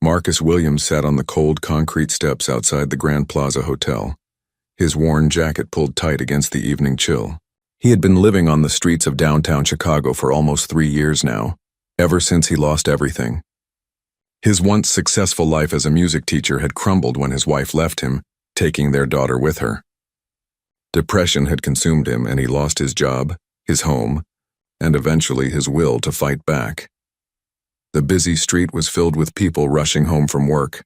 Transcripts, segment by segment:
Marcus Williams sat on the cold concrete steps outside the Grand Plaza Hotel, his worn jacket pulled tight against the evening chill. He had been living on the streets of downtown Chicago for almost 3 years now, ever since he lost everything. His once successful life as a music teacher had crumbled when his wife left him, taking their daughter with her. Depression had consumed him, and he lost his job, his home, and eventually his will to fight back. The busy street was filled with people rushing home from work,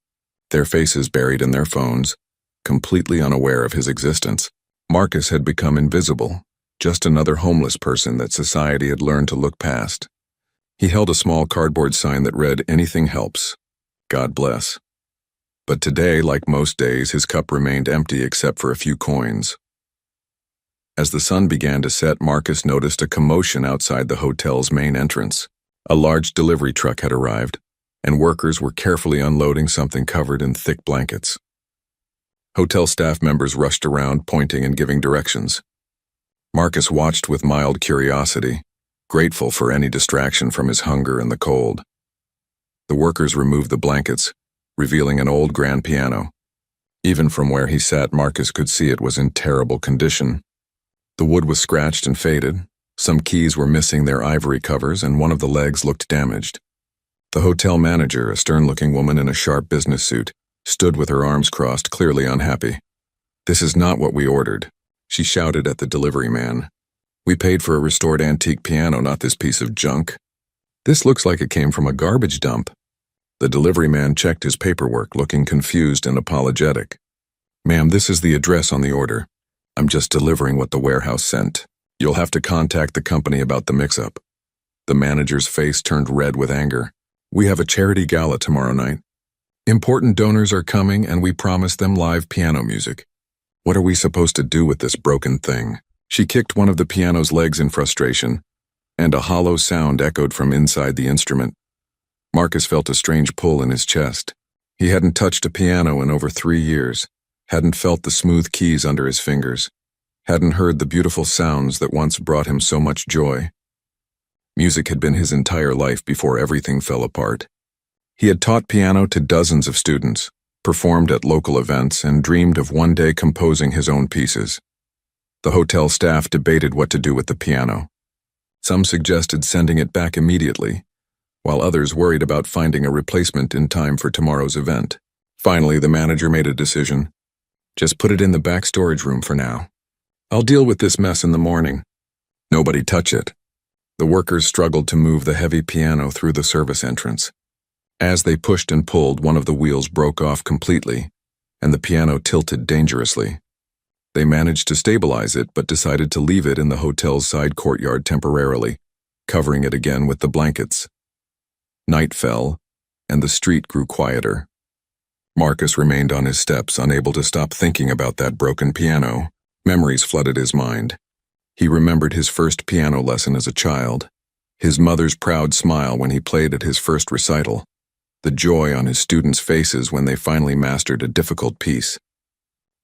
their faces buried in their phones, completely unaware of his existence. Marcus had become invisible, just another homeless person that society had learned to look past. He held a small cardboard sign that read, "Anything helps. God bless." But today, like most days, his cup remained empty except for a few coins. As the sun began to set, Marcus noticed a commotion outside the hotel's main entrance. A large delivery truck had arrived, and workers were carefully unloading something covered in thick blankets. Hotel staff members rushed around, pointing and giving directions. Marcus watched with mild curiosity, grateful for any distraction from his hunger and the cold. The workers removed the blankets, revealing an old grand piano. Even from where he sat, Marcus could see it was in terrible condition. The wood was scratched and faded. Some keys were missing their ivory covers, and one of the legs looked damaged. The hotel manager, a stern-looking woman in a sharp business suit, stood with her arms crossed, clearly unhappy. "This is not what we ordered," she shouted at the delivery man. "We paid for a restored antique piano, not this piece of junk. This looks like it came from a garbage dump." The delivery man checked his paperwork, looking confused and apologetic. "Ma'am, this is the address on the order. I'm just delivering what the warehouse sent. You'll have to contact the company about the mix-up." The manager's face turned red with anger. "We have a charity gala tomorrow night. Important donors are coming, and we promised them live piano music. What are we supposed to do with this broken thing?" She kicked one of the piano's legs in frustration, and a hollow sound echoed from inside the instrument. Marcus felt a strange pull in his chest. He hadn't touched a piano in over 3 years, hadn't felt the smooth keys under his fingers, hadn't heard the beautiful sounds that once brought him so much joy. Music had been his entire life before everything fell apart. He had taught piano to dozens of students, performed at local events, and dreamed of one day composing his own pieces. The hotel staff debated what to do with the piano. Some suggested sending it back immediately, while others worried about finding a replacement in time for tomorrow's event. Finally, the manager made a decision. "Just put it in the back storage room for now. I'll deal with this mess in the morning." Nobody touch it. The workers struggled to move the heavy piano through the service entrance. As they pushed and pulled, one of the wheels broke off completely, and the piano tilted dangerously. They managed to stabilize it, but decided to leave it in the hotel's side courtyard temporarily, covering it again with the blankets. Night fell, and the street grew quieter. Marcus remained on his steps, unable to stop thinking about that broken piano. Memories flooded his mind. He remembered his first piano lesson as a child, his mother's proud smile when he played at his first recital, the joy on his students' faces when they finally mastered a difficult piece.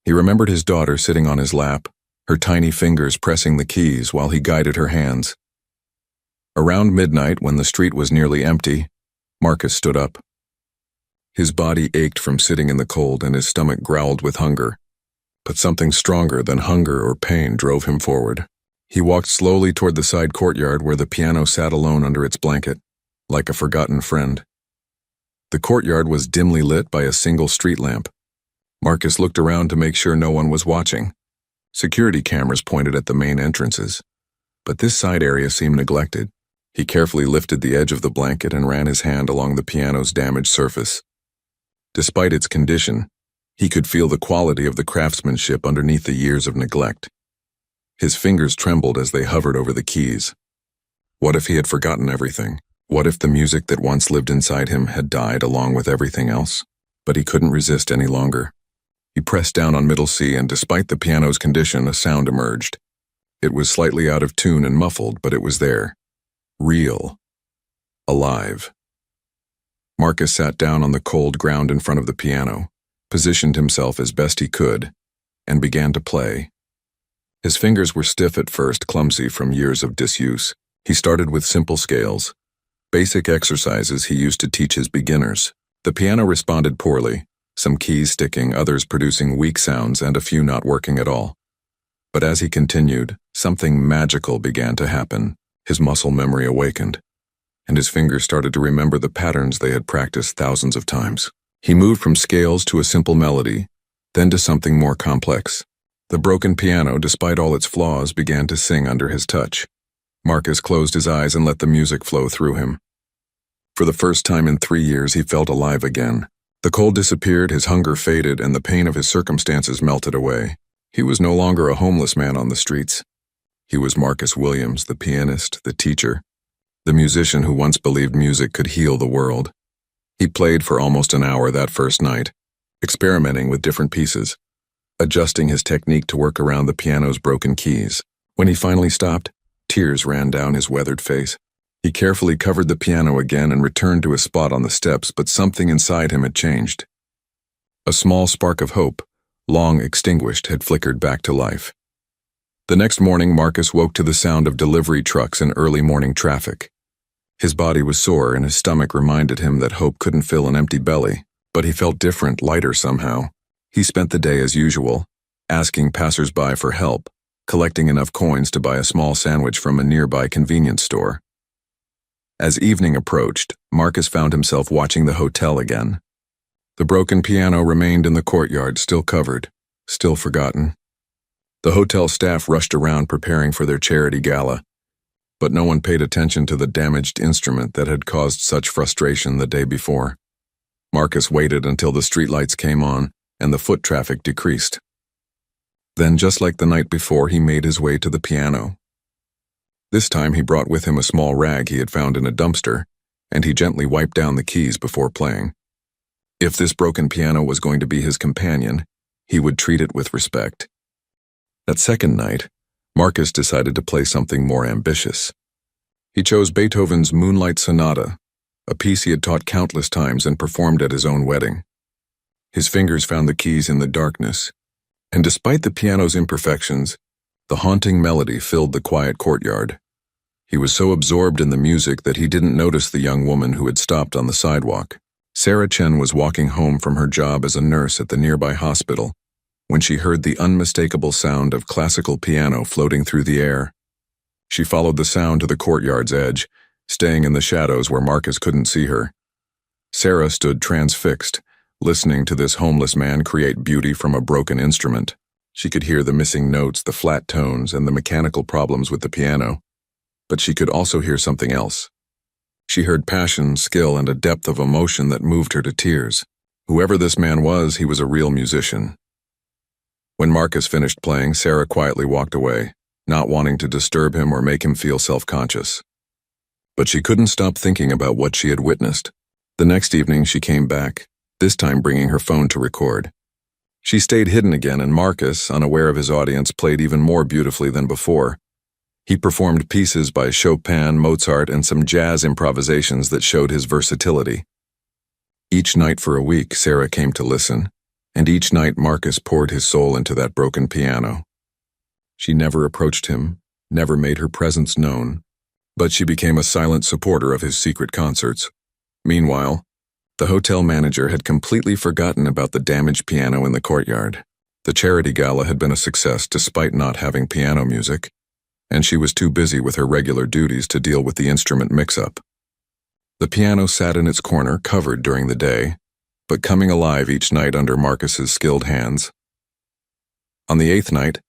He remembered his daughter sitting on his lap, her tiny fingers pressing the keys while he guided her hands. Around midnight, when the street was nearly empty, Marcus stood up. His body ached from sitting in the cold, and his stomach growled with hunger. But something stronger than hunger or pain drove him forward. He walked slowly toward the side courtyard where the piano sat alone under its blanket, like a forgotten friend. The courtyard was dimly lit by a single street lamp. Marcus looked around to make sure no one was watching. Security cameras pointed at the main entrances, but this side area seemed neglected. He carefully lifted the edge of the blanket and ran his hand along the piano's damaged surface. Despite its condition, he could feel the quality of the craftsmanship underneath the years of neglect. His fingers trembled as they hovered over the keys. What if he had forgotten everything? What if the music that once lived inside him had died along with everything else? But he couldn't resist any longer. He pressed down on middle C, and despite the piano's condition, a sound emerged. It was slightly out of tune and muffled, but it was there. Real. Alive. Marcus sat down on the cold ground in front of the piano, positioned himself as best he could, and began to play. His fingers were stiff at first, clumsy from years of disuse. He started with simple scales, basic exercises he used to teach his beginners. The piano responded poorly, some keys sticking, others producing weak sounds, and a few not working at all. But as he continued, something magical began to happen. His muscle memory awakened, and his fingers started to remember the patterns they had practiced thousands of times. He moved from scales to a simple melody, then to something more complex. The broken piano, despite all its flaws, began to sing under his touch. Marcus closed his eyes and let the music flow through him. For the first time in 3 years, he felt alive again. The cold disappeared, his hunger faded, and the pain of his circumstances melted away. He was no longer a homeless man on the streets. He was Marcus Williams, the pianist, the teacher, the musician who once believed music could heal the world. He played for almost an hour that first night, experimenting with different pieces, adjusting his technique to work around the piano's broken keys. When he finally stopped, tears ran down his weathered face. He carefully covered the piano again and returned to his spot on the steps, but something inside him had changed. A small spark of hope, long extinguished, had flickered back to life. The next morning, Marcus woke to the sound of delivery trucks and early morning traffic. His body was sore and his stomach reminded him that hope couldn't fill an empty belly, but he felt different, lighter somehow. He spent the day as usual, asking passers-by for help, collecting enough coins to buy a small sandwich from a nearby convenience store. As evening approached, Marcus found himself watching the hotel again. The broken piano remained in the courtyard, still covered, still forgotten. The hotel staff rushed around preparing for their charity gala, but no one paid attention to the damaged instrument that had caused such frustration the day before. Marcus waited until the streetlights came on and the foot traffic decreased. Then, just like the night before, he made his way to the piano. This time he brought with him a small rag he had found in a dumpster, and he gently wiped down the keys before playing. If this broken piano was going to be his companion, he would treat it with respect. That second night, Marcus decided to play something more ambitious. He chose Beethoven's Moonlight Sonata, a piece he had taught countless times and performed at his own wedding. His fingers found the keys in the darkness, and despite the piano's imperfections, the haunting melody filled the quiet courtyard. He was so absorbed in the music that he didn't notice the young woman who had stopped on the sidewalk. Sarah Chen was walking home from her job as a nurse at the nearby hospital when she heard the unmistakable sound of classical piano floating through the air. She followed the sound to the courtyard's edge, staying in the shadows where Marcus couldn't see her. Sarah stood transfixed, listening to this homeless man create beauty from a broken instrument. She could hear the missing notes, the flat tones, and the mechanical problems with the piano. But she could also hear something else. She heard passion, skill, and a depth of emotion that moved her to tears. Whoever this man was, he was a real musician. When Marcus finished playing, Sarah quietly walked away, not wanting to disturb him or make him feel self-conscious. But she couldn't stop thinking about what she had witnessed. The next evening she came back, this time bringing her phone to record. She stayed hidden again, and Marcus, unaware of his audience, played even more beautifully than before. He performed pieces by Chopin, Mozart, and some jazz improvisations that showed his versatility. Each night for a week, Sarah came to listen, and each night Marcus poured his soul into that broken piano. She never approached him, never made her presence known, but she became a silent supporter of his secret concerts. Meanwhile, the hotel manager had completely forgotten about the damaged piano in the courtyard. The charity gala had been a success despite not having piano music, and she was too busy with her regular duties to deal with the instrument mix-up. The piano sat in its corner, covered during the day, but coming alive each night under Marcus's skilled hands. On the 8th night,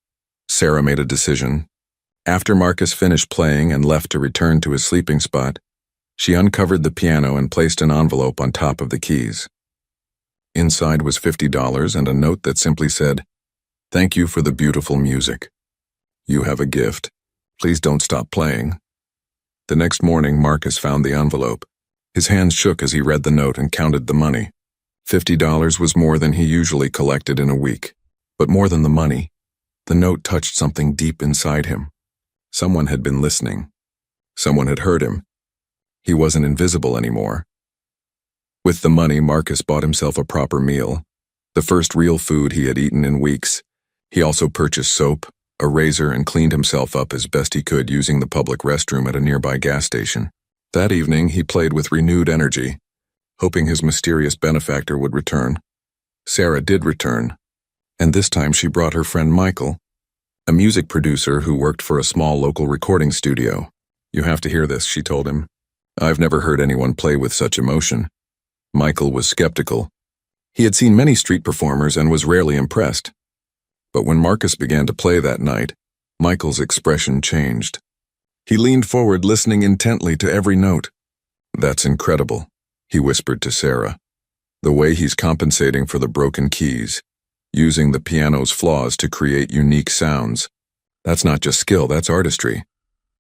Sarah made a decision. After Marcus finished playing and left to return to his sleeping spot, she uncovered the piano and placed an envelope on top of the keys. Inside was $50 and a note that simply said, "Thank you for the beautiful music. You have a gift. Please don't stop playing." The next morning, Marcus found the envelope. His hands shook as he read the note and counted the money. $50 was more than he usually collected in a week. But more than the money, the note touched something deep inside him. Someone had been listening. Someone had heard him. He wasn't invisible anymore. With the money, Marcus bought himself a proper meal, the first real food he had eaten in weeks. He also purchased soap, a razor, and cleaned himself up as best he could using the public restroom at a nearby gas station. That evening, he played with renewed energy, hoping his mysterious benefactor would return. Sarah did return, and this time she brought her friend Michael, a music producer who worked for a small local recording studio. "You have to hear this," she told him. "I've never heard anyone play with such emotion." Michael was skeptical. He had seen many street performers and was rarely impressed. But when Marcus began to play that night, Michael's expression changed. He leaned forward, listening intently to every note. "That's incredible," he whispered to Sarah. "The way he's compensating for the broken keys, using the piano's flaws to create unique sounds. That's not just skill, that's artistry."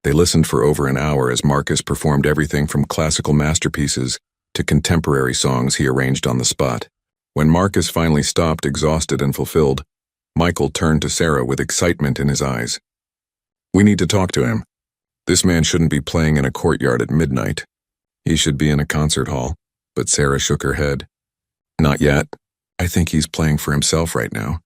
They listened for over an hour as Marcus performed everything from classical masterpieces to contemporary songs he arranged on the spot. When Marcus finally stopped, exhausted and fulfilled, Michael turned to Sarah with excitement in his eyes. "We need to talk to him. This man shouldn't be playing in a courtyard at midnight. He should be in a concert hall." But Sarah shook her head. "Not yet. I think he's playing for himself right now,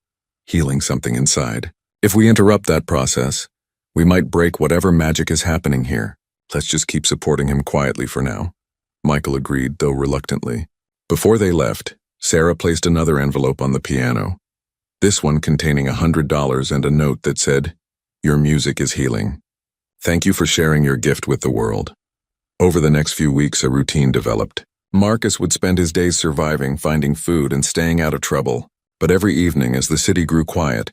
healing something inside. If we interrupt that process, we might break whatever magic is happening here. Let's just keep supporting him quietly for now." Michael agreed, though reluctantly. Before they left, Sarah placed another envelope on the piano, this one containing $100 and a note that said, "Your music is healing. Thank you for sharing your gift with the world." Over the next few weeks, a routine developed. Marcus would spend his days surviving, finding food, and staying out of trouble. But every evening, as the city grew quiet,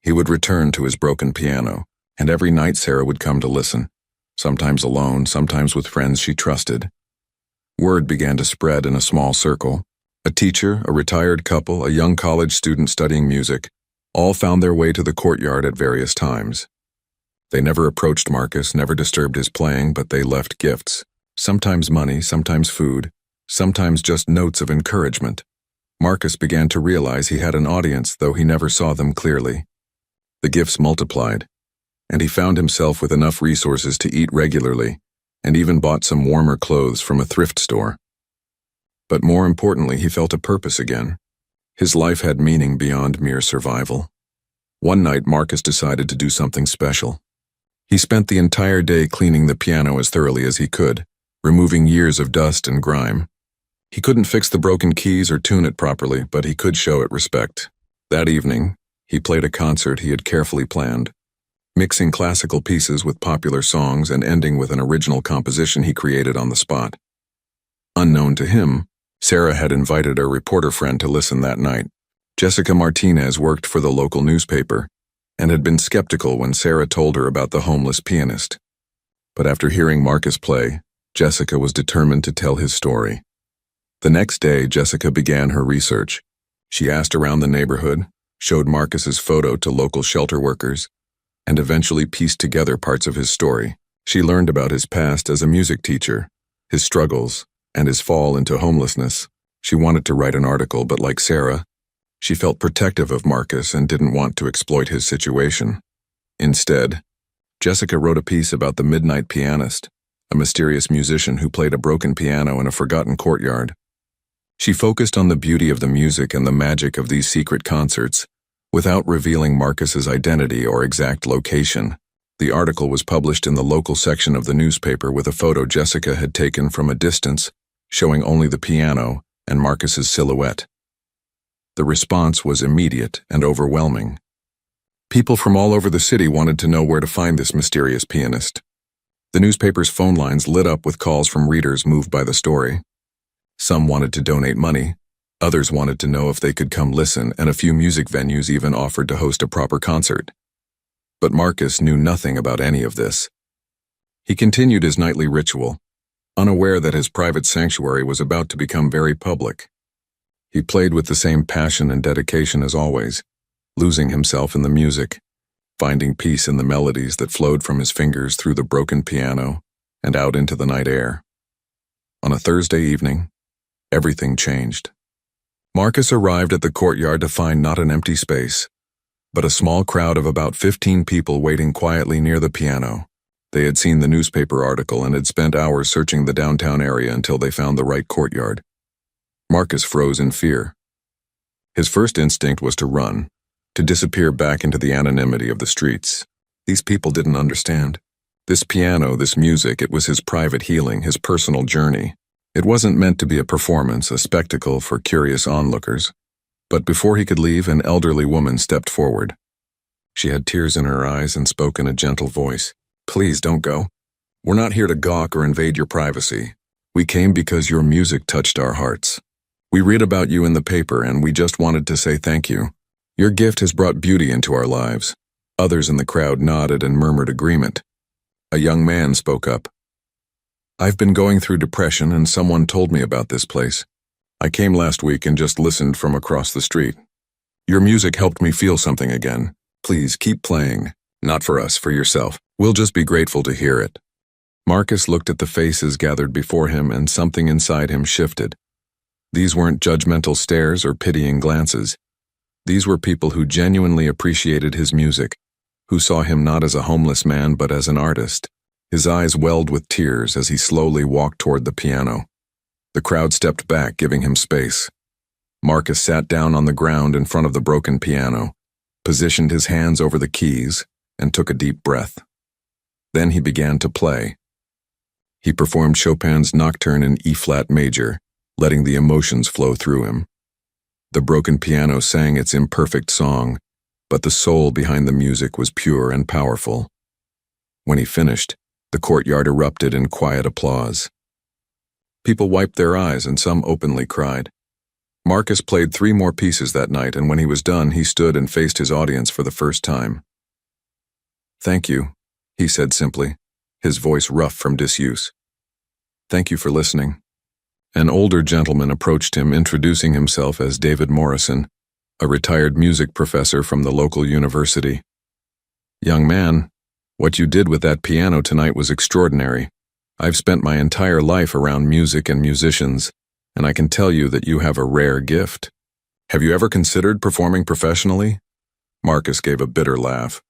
he would return to his broken piano, and every night Sarah would come to listen, sometimes alone, sometimes with friends she trusted. Word began to spread in a small circle. A teacher, a retired couple, a young college student studying music, all found their way to the courtyard at various times. They never approached Marcus, never disturbed his playing, but they left gifts. Sometimes money, sometimes food, sometimes just notes of encouragement. Marcus began to realize he had an audience, though he never saw them clearly. The gifts multiplied, and he found himself with enough resources to eat regularly, and even bought some warmer clothes from a thrift store. But more importantly, he felt a purpose again. His life had meaning beyond mere survival. One night, Marcus decided to do something special. He spent the entire day cleaning the piano as thoroughly as he could, removing years of dust and grime. He couldn't fix the broken keys or tune it properly, but he could show it respect. That evening, he played a concert he had carefully planned, mixing classical pieces with popular songs and ending with an original composition he created on the spot. Unknown to him, Sarah had invited a reporter friend to listen that night. Jessica Martinez worked for the local newspaper and had been skeptical when Sarah told her about the homeless pianist. But after hearing Marcus play, Jessica was determined to tell his story. The next day, Jessica began her research. She asked around the neighborhood, showed Marcus's photo to local shelter workers, and eventually pieced together parts of his story. She learned about his past as a music teacher, his struggles, and his fall into homelessness. She wanted to write an article, but like Sarah, she felt protective of Marcus and didn't want to exploit his situation. Instead, Jessica wrote a piece about the midnight pianist, a mysterious musician who played a broken piano in a forgotten courtyard. She focused on the beauty of the music and the magic of these secret concerts, without revealing Marcus's identity or exact location. The article was published in the local section of the newspaper with a photo Jessica had taken from a distance, showing only the piano and Marcus's silhouette. The response was immediate and overwhelming. People from all over the city wanted to know where to find this mysterious pianist. The newspaper's phone lines lit up with calls from readers moved by the story. Some wanted to donate money, others wanted to know if they could come listen, and a few music venues even offered to host a proper concert. But Marcus knew nothing about any of this. He continued his nightly ritual, unaware that his private sanctuary was about to become very public. He played with the same passion and dedication as always, losing himself in the music, finding peace in the melodies that flowed from his fingers through the broken piano and out into the night air. On a Thursday evening, everything changed. Marcus arrived at the courtyard to find not an empty space, but a small crowd of about 15 people waiting quietly near the piano. They had seen the newspaper article and had spent hours searching the downtown area until they found the right courtyard. Marcus froze in fear. His first instinct was to run, to disappear back into the anonymity of the streets. These people didn't understand. This piano, this music, it was his private healing, his personal journey. It wasn't meant to be a performance, a spectacle for curious onlookers. But before he could leave, an elderly woman stepped forward. She had tears in her eyes and spoke in a gentle voice. "Please don't go. We're not here to gawk or invade your privacy. We came because your music touched our hearts. We read about you in the paper and we just wanted to say thank you. Your gift has brought beauty into our lives." Others in the crowd nodded and murmured agreement. A young man spoke up. "I've been going through depression and someone told me about this place. I came last week and just listened from across the street. Your music helped me feel something again. Please keep playing. Not for us, for yourself. We'll just be grateful to hear it." Marcus looked at the faces gathered before him and something inside him shifted. These weren't judgmental stares or pitying glances. These were people who genuinely appreciated his music, who saw him not as a homeless man but as an artist. His eyes welled with tears as he slowly walked toward the piano. The crowd stepped back, giving him space. Marcus sat down on the ground in front of the broken piano, positioned his hands over the keys, and took a deep breath. Then he began to play. He performed Chopin's Nocturne in E-flat major, letting the emotions flow through him. The broken piano sang its imperfect song, but the soul behind the music was pure and powerful. When he finished, the courtyard erupted in quiet applause. People wiped their eyes and some openly cried. Marcus played 3 more pieces that night, and when he was done, he stood and faced his audience for the first time. "Thank you," he said simply, his voice rough from disuse. "Thank you for listening." An older gentleman approached him, introducing himself as David Morrison, a retired music professor from the local university. "Young man, what you did with that piano tonight was extraordinary. I've spent my entire life around music and musicians, and I can tell you that you have a rare gift. Have you ever considered performing professionally?" Marcus gave a bitter laugh.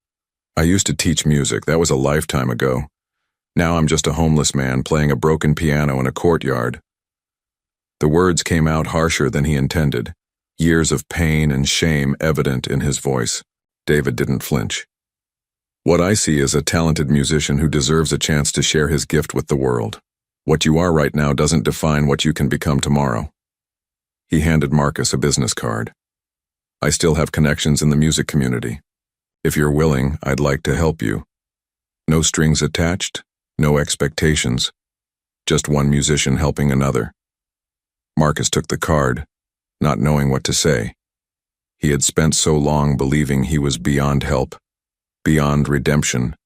"I used to teach music. That was a lifetime ago. Now I'm just a homeless man playing a broken piano in a courtyard." The words came out harsher than he intended, years of pain and shame evident in his voice. David didn't flinch. "What I see is a talented musician who deserves a chance to share his gift with the world. What you are right now doesn't define what you can become tomorrow." He handed Marcus a business card. "I still have connections in the music community. If you're willing, I'd like to help you. No strings attached, no expectations. Just one musician helping another." Marcus took the card, not knowing what to say. He had spent so long believing he was beyond help, beyond redemption.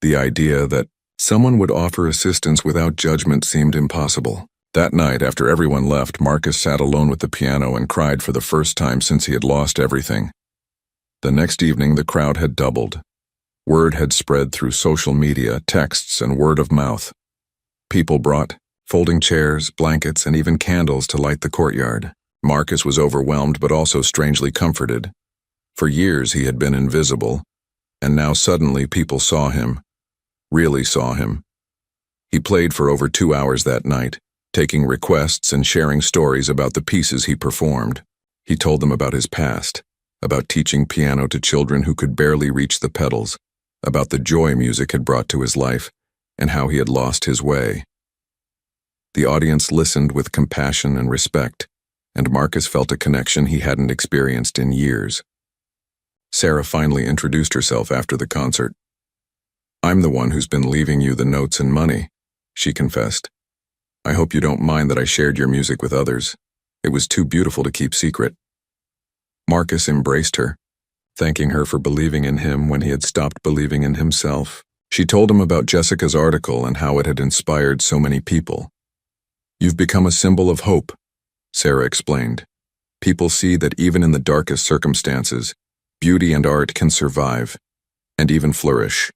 The idea that someone would offer assistance without judgment seemed impossible. That night, after everyone left, Marcus sat alone with the piano and cried for the first time since he had lost everything. The next evening, the crowd had doubled. Word had spread through social media, texts, and word of mouth. People brought folding chairs, blankets, and even candles to light the courtyard. Marcus was overwhelmed but also strangely comforted. For years he had been invisible, and now suddenly people saw him, really saw him. He played for over 2 hours that night, taking requests and sharing stories about the pieces he performed. He told them about his past, about teaching piano to children who could barely reach the pedals, about the joy music had brought to his life, and how he had lost his way. The audience listened with compassion and respect, and Marcus felt a connection he hadn't experienced in years. Sarah finally introduced herself after the concert. "I'm the one who's been leaving you the notes and money," she confessed. "I hope you don't mind that I shared your music with others. It was too beautiful to keep secret." Marcus embraced her, thanking her for believing in him when he had stopped believing in himself. She told him about Jessica's article and how it had inspired so many people. "You've become a symbol of hope," Sarah explained. "People see that even in the darkest circumstances, beauty and art can survive, and even flourish."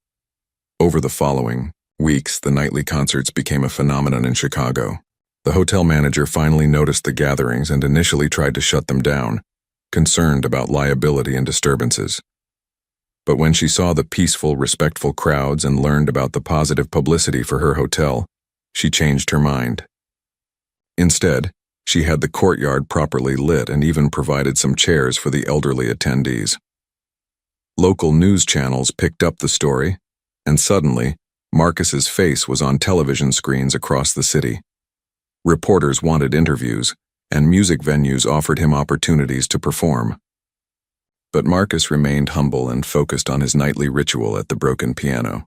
Over the following weeks, the nightly concerts became a phenomenon in Chicago. The hotel manager finally noticed the gatherings and initially tried to shut them down, concerned about liability and disturbances. But when she saw the peaceful, respectful crowds and learned about the positive publicity for her hotel, she changed her mind. Instead, she had the courtyard properly lit and even provided some chairs for the elderly attendees. Local news channels picked up the story, and suddenly, Marcus's face was on television screens across the city. Reporters wanted interviews, and music venues offered him opportunities to perform. But Marcus remained humble and focused on his nightly ritual at the broken piano.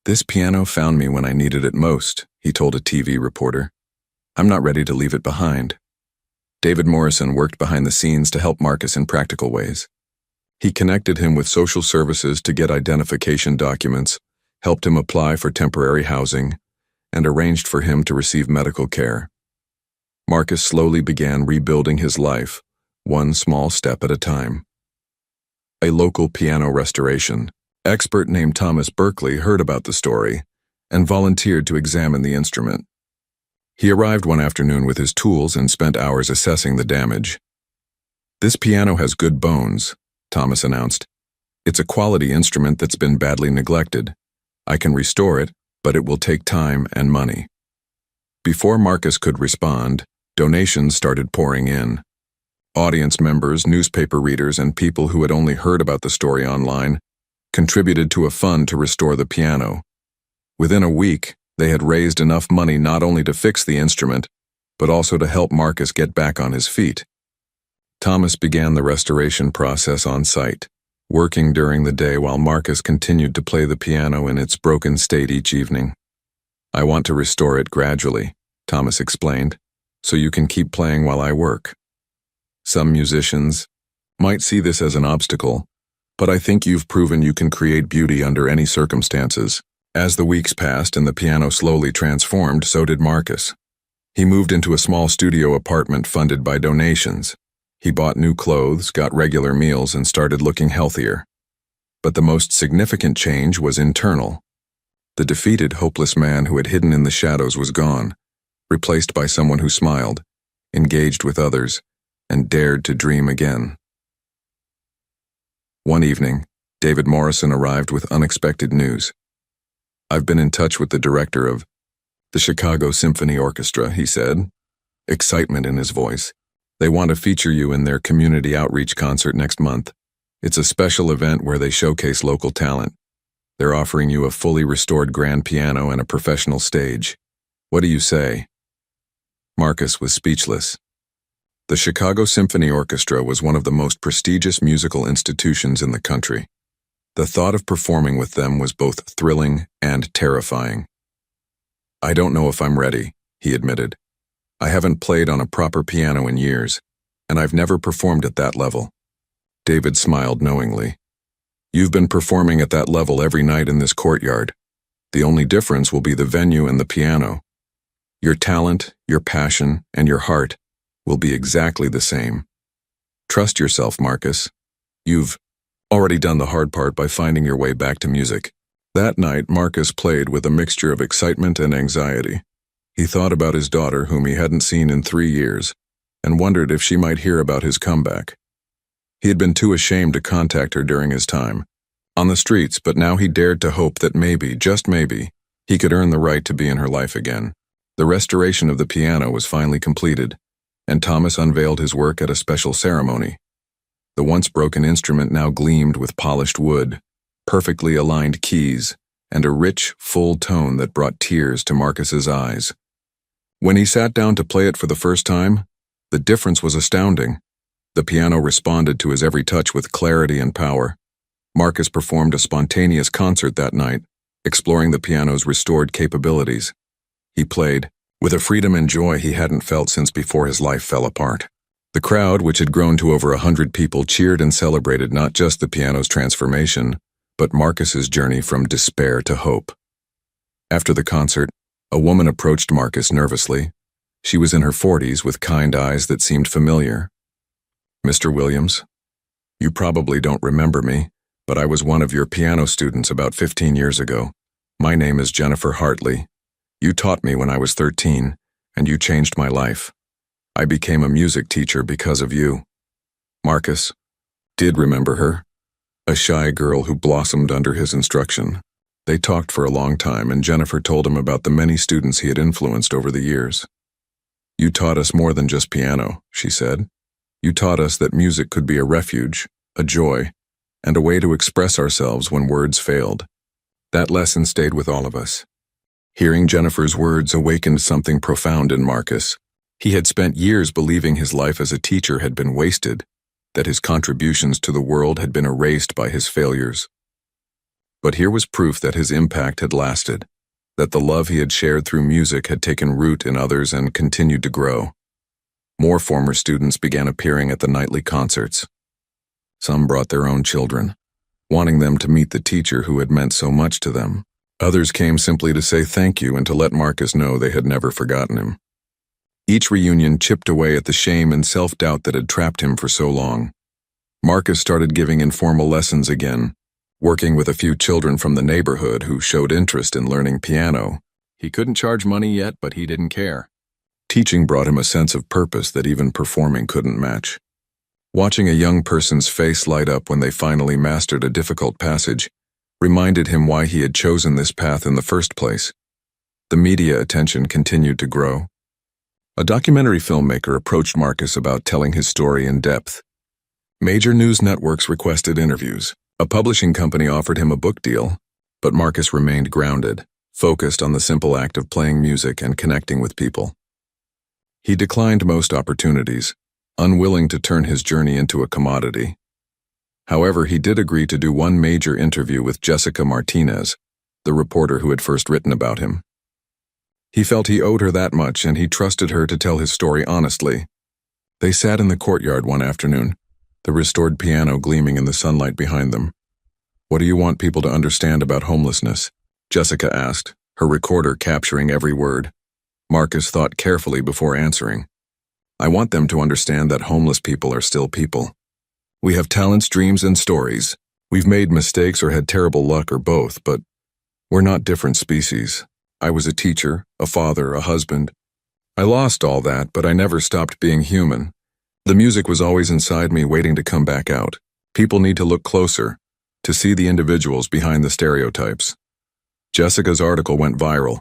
"This piano found me when I needed it most," he told a TV reporter. "I'm not ready to leave it behind." David Morrison worked behind the scenes to help Marcus in practical ways. He connected him with social services to get identification documents, helped him apply for temporary housing, and arranged for him to receive medical care. Marcus slowly began rebuilding his life, one small step at a time. A local piano restoration expert named Thomas Berkeley heard about the story and volunteered to examine the instrument. He arrived one afternoon with his tools and spent hours assessing the damage. "This piano has good bones," Thomas announced. "It's a quality instrument that's been badly neglected. I can restore it, but it will take time and money." Before Marcus could respond, donations started pouring in. Audience members, newspaper readers, and people who had only heard about the story online contributed to a fund to restore the piano. Within a week, they had raised enough money not only to fix the instrument, but also to help Marcus get back on his feet. Thomas began the restoration process on site, working during the day while Marcus continued to play the piano in its broken state each evening. "I want to restore it gradually," Thomas explained, "so you can keep playing while I work. Some musicians might see this as an obstacle, but I think you've proven you can create beauty under any circumstances." As the weeks passed and the piano slowly transformed, so did Marcus. He moved into a small studio apartment funded by donations. He bought new clothes, got regular meals, and started looking healthier. But the most significant change was internal. The defeated, hopeless man who had hidden in the shadows was gone, replaced by someone who smiled, engaged with others, and dared to dream again. One evening, David Morrison arrived with unexpected news. "I've been in touch with the director of the Chicago Symphony Orchestra," he said, excitement in his voice. "They want to feature you in their community outreach concert next month. It's a special event where they showcase local talent. They're offering you a fully restored grand piano and a professional stage. What do you say?" Marcus was speechless. The Chicago Symphony Orchestra was one of the most prestigious musical institutions in the country. The thought of performing with them was both thrilling and terrifying. "I don't know if I'm ready," he admitted. "I haven't played on a proper piano in years, and I've never performed at that level." David smiled knowingly. "You've been performing at that level every night in this courtyard. The only difference will be the venue and the piano. Your talent, your passion, and your heart will be exactly the same. Trust yourself, Marcus. You've already done the hard part by finding your way back to music." That night, Marcus played with a mixture of excitement and anxiety. He thought about his daughter, whom he hadn't seen in 3 years, and wondered if she might hear about his comeback. He had been too ashamed to contact her during his time on the streets, but now he dared to hope that maybe, just maybe, he could earn the right to be in her life again. The restoration of the piano was finally completed, and Thomas unveiled his work at a special ceremony. The once broken instrument now gleamed with polished wood, perfectly aligned keys, and a rich, full tone that brought tears to Marcus's eyes. When he sat down to play it for the first time, the difference was astounding. The piano responded to his every touch with clarity and power. Marcus performed a spontaneous concert that night, exploring the piano's restored capabilities. He played with a freedom and joy he hadn't felt since before his life fell apart. The crowd, which had grown to over 100 people, cheered and celebrated not just the piano's transformation, but Marcus's journey from despair to hope. After the concert, a woman approached Marcus nervously. She was in her 40s with kind eyes that seemed familiar. "Mr. Williams, you probably don't remember me, but I was one of your piano students about 15 years ago. My name is Jennifer Hartley. You taught me when I was 13, and you changed my life. I became a music teacher because of you." Marcus did remember her, a shy girl who blossomed under his instruction. They talked for a long time, and Jennifer told him about the many students he had influenced over the years. "You taught us more than just piano," she said. "You taught us that music could be a refuge, a joy, and a way to express ourselves when words failed. That lesson stayed with all of us. Hearing Jennifer's words awakened something profound in Marcus. He had spent years believing his life as a teacher had been wasted, that his contributions to the world had been erased by his failures. But here was proof that his impact had lasted, that the love he had shared through music had taken root in others and continued to grow. More former students began appearing at the nightly concerts. Some brought their own children, wanting them to meet the teacher who had meant so much to them. Others came simply to say thank you and to let Marcus know they had never forgotten him. Each reunion chipped away at the shame and self-doubt that had trapped him for so long. Marcus started giving informal lessons again, working with a few children from the neighborhood who showed interest in learning piano. He couldn't charge money yet, but he didn't care. Teaching brought him a sense of purpose that even performing couldn't match. Watching a young person's face light up when they finally mastered a difficult passage reminded him why he had chosen this path in the first place. The media attention continued to grow. A documentary filmmaker approached Marcus about telling his story in depth. Major news networks requested interviews. A publishing company offered him a book deal, but Marcus remained grounded, focused on the simple act of playing music and connecting with people. He declined most opportunities, unwilling to turn his journey into a commodity. However, he did agree to do one major interview with Jessica Martinez, the reporter who had first written about him. He felt he owed her that much, and he trusted her to tell his story honestly. They sat in the courtyard one afternoon, the restored piano gleaming in the sunlight behind them. "What do you want people to understand about homelessness?" Jessica asked, her recorder capturing every word. Marcus thought carefully before answering. "I want them to understand that homeless people are still people. We have talents, dreams, and stories. We've made mistakes or had terrible luck or both, but we're not different species. I was a teacher, a father, a husband. I lost all that, but I never stopped being human. The music was always inside me waiting to come back out. People need to look closer, to see the individuals behind the stereotypes." Jessica's article went viral,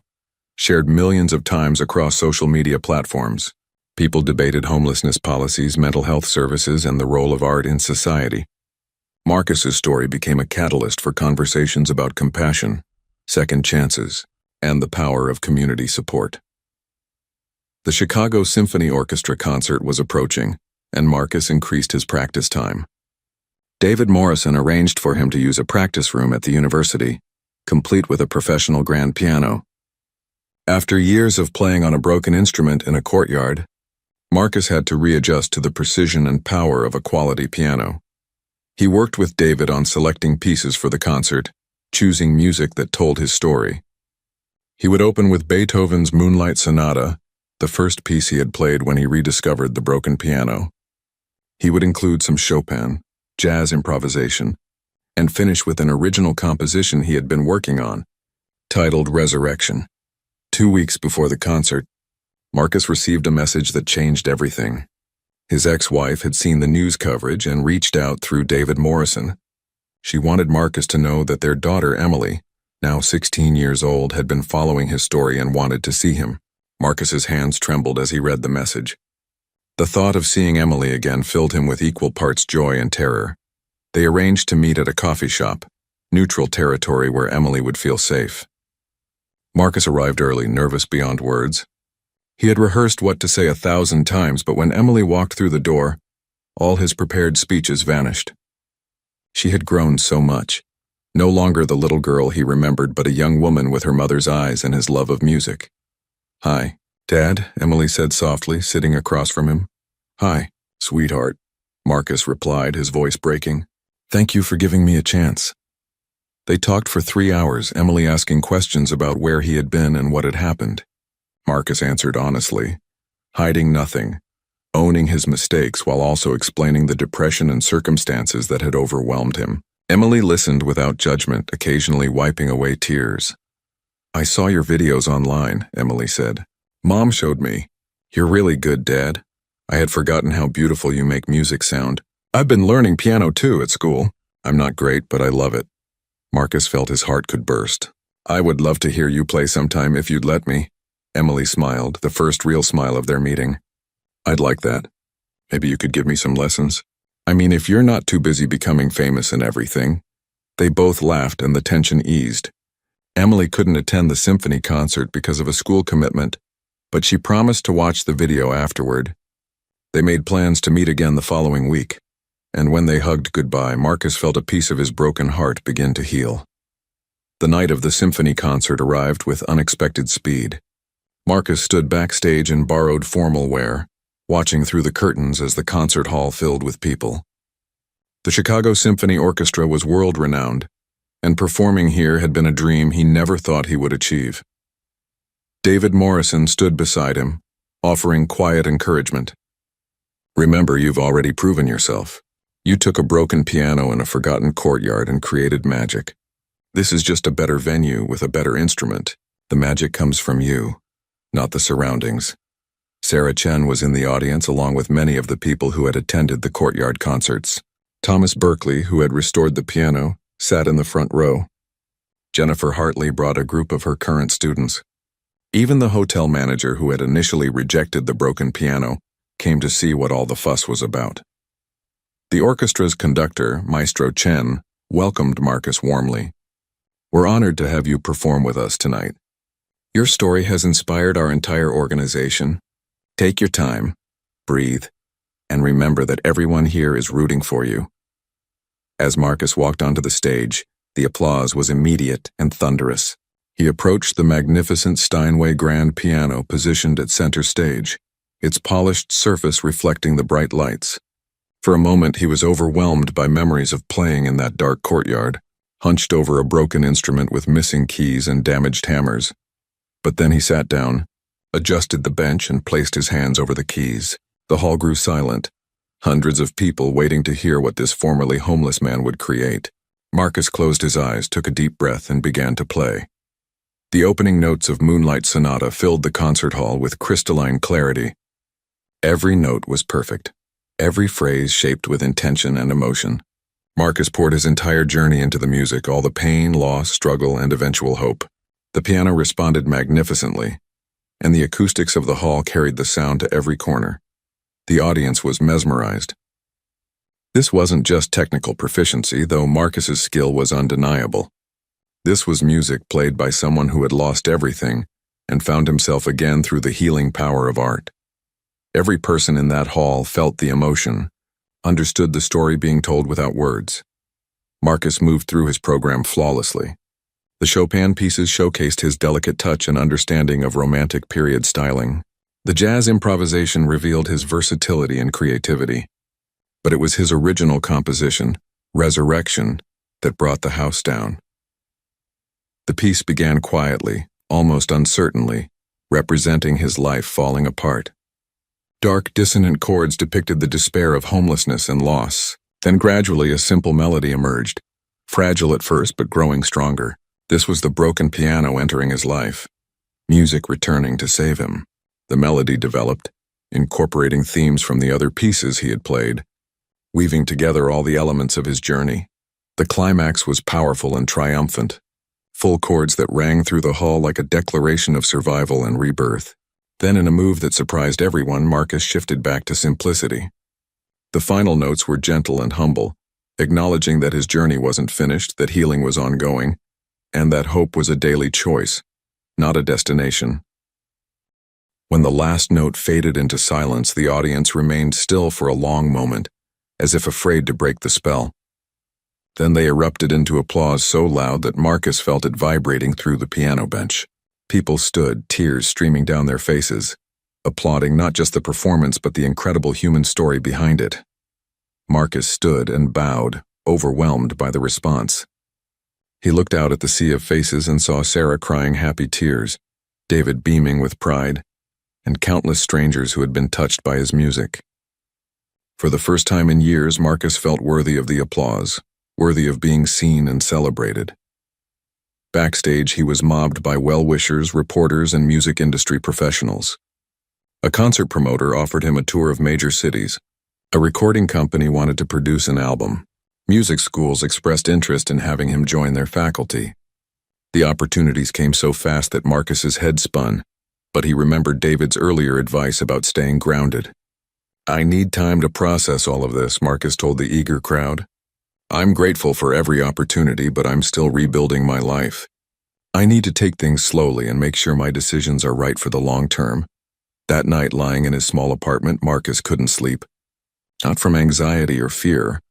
shared millions of times across social media platforms. People debated homelessness policies, mental health services, and the role of art in society. Marcus's story became a catalyst for conversations about compassion, second chances, and the power of community support. The Chicago Symphony Orchestra concert was approaching, and Marcus increased his practice time. David Morrison arranged for him to use a practice room at the university, complete with a professional grand piano. After years of playing on a broken instrument in a courtyard, Marcus had to readjust to the precision and power of a quality piano. He worked with David on selecting pieces for the concert, choosing music that told his story. He would open with Beethoven's Moonlight Sonata, the first piece he had played when he rediscovered the broken piano. He would include some Chopin, jazz improvisation, and finish with an original composition he had been working on, titled Resurrection. 2 weeks before the concert, Marcus received a message that changed everything. His ex-wife had seen the news coverage and reached out through David Morrison. She wanted Marcus to know that their daughter, Emily, now 16 years old, had been following his story and wanted to see him. Marcus's hands trembled as he read the message. The thought of seeing Emily again filled him with equal parts joy and terror. They arranged to meet at a coffee shop, neutral territory where Emily would feel safe. Marcus arrived early, nervous beyond words. He had rehearsed what to say 1,000 times, but when Emily walked through the door, all his prepared speeches vanished. She had grown so much. No longer the little girl he remembered, but a young woman with her mother's eyes and his love of music. "Hi, Dad," Emily said softly, sitting across from him. "Hi, sweetheart," Marcus replied, his voice breaking. "Thank you for giving me a chance." They talked for 3 hours, Emily asking questions about where he had been and what had happened. Marcus answered honestly, hiding nothing, owning his mistakes while also explaining the depression and circumstances that had overwhelmed him. Emily listened without judgment, occasionally wiping away tears. "I saw your videos online," Emily said. "Mom showed me. You're really good, Dad. I had forgotten how beautiful you make music sound. I've been learning piano too at school. I'm not great, but I love it." Marcus felt his heart could burst. "I would love to hear you play sometime if you'd let me." Emily smiled, the first real smile of their meeting. "I'd like that. Maybe you could give me some lessons. I mean, if you're not too busy becoming famous and everything." They both laughed and the tension eased. Emily couldn't attend the symphony concert because of a school commitment, but she promised to watch the video afterward. They made plans to meet again the following week, and when they hugged goodbye, Marcus felt a piece of his broken heart begin to heal. The night of the symphony concert arrived with unexpected speed. Marcus stood backstage in borrowed formal wear, watching through the curtains as the concert hall filled with people. The Chicago Symphony Orchestra was world-renowned, and performing here had been a dream he never thought he would achieve. David Morrison stood beside him, offering quiet encouragement. "Remember, you've already proven yourself. You took a broken piano in a forgotten courtyard and created magic. This is just a better venue with a better instrument. The magic comes from you, not the surroundings." Sarah Chen was in the audience along with many of the people who had attended the courtyard concerts. Thomas Berkeley, who had restored the piano, sat in the front row. Jennifer Hartley brought a group of her current students. Even the hotel manager, who had initially rejected the broken piano, came to see what all the fuss was about. The orchestra's conductor, Maestro Chen, welcomed Marcus warmly. "We're honored to have you perform with us tonight. Your story has inspired our entire organization. Take your time, breathe, and remember that everyone here is rooting for you." As Marcus walked onto the stage, the applause was immediate and thunderous. He approached the magnificent Steinway grand piano positioned at center stage, its polished surface reflecting the bright lights. For a moment he was overwhelmed by memories of playing in that dark courtyard, hunched over a broken instrument with missing keys and damaged hammers. But then he sat down, adjusted the bench, and placed his hands over the keys. The hall grew silent, hundreds of people waiting to hear what this formerly homeless man would create. Marcus closed his eyes, took a deep breath, and began to play. The opening notes of Moonlight Sonata filled the concert hall with crystalline clarity. Every note was perfect, every phrase shaped with intention and emotion. Marcus poured his entire journey into the music, all the pain, loss, struggle, and eventual hope. The piano responded magnificently, and the acoustics of the hall carried the sound to every corner. The audience was mesmerized. This wasn't just technical proficiency, though Marcus's skill was undeniable. This was music played by someone who had lost everything and found himself again through the healing power of art. Every person in that hall felt the emotion, understood the story being told without words. Marcus moved through his program flawlessly. The Chopin pieces showcased his delicate touch and understanding of romantic period styling. The jazz improvisation revealed his versatility and creativity. But it was his original composition, Resurrection, that brought the house down. The piece began quietly, almost uncertainly, representing his life falling apart. Dark, dissonant chords depicted the despair of homelessness and loss. Then gradually a simple melody emerged, fragile at first but growing stronger. This was the broken piano entering his life, music returning to save him. The melody developed, incorporating themes from the other pieces he had played, weaving together all the elements of his journey. The climax was powerful and triumphant, full chords that rang through the hall like a declaration of survival and rebirth. Then, in a move that surprised everyone, Marcus shifted back to simplicity. The final notes were gentle and humble, acknowledging that his journey wasn't finished, that healing was ongoing, and that hope was a daily choice, not a destination. When the last note faded into silence, the audience remained still for a long moment, as if afraid to break the spell. Then they erupted into applause so loud that Marcus felt it vibrating through the piano bench. People stood, tears streaming down their faces, applauding not just the performance but the incredible human story behind it. Marcus stood and bowed, overwhelmed by the response. He looked out at the sea of faces and saw Sarah crying happy tears, David beaming with pride, and countless strangers who had been touched by his music. For the first time in years, Marcus felt worthy of the applause, worthy of being seen and celebrated. Backstage, he was mobbed by well-wishers, reporters, and music industry professionals. A concert promoter offered him a tour of major cities. A recording company wanted to produce an album. Music schools expressed interest in having him join their faculty. The opportunities came so fast that Marcus's head spun, but he remembered David's earlier advice about staying grounded. "I need time to process all of this," Marcus told the eager crowd. "I'm grateful for every opportunity, but I'm still rebuilding my life." I need to take things slowly and make sure my decisions are right for the long term. That night, lying in his small apartment, Marcus couldn't sleep. Not from anxiety or fear,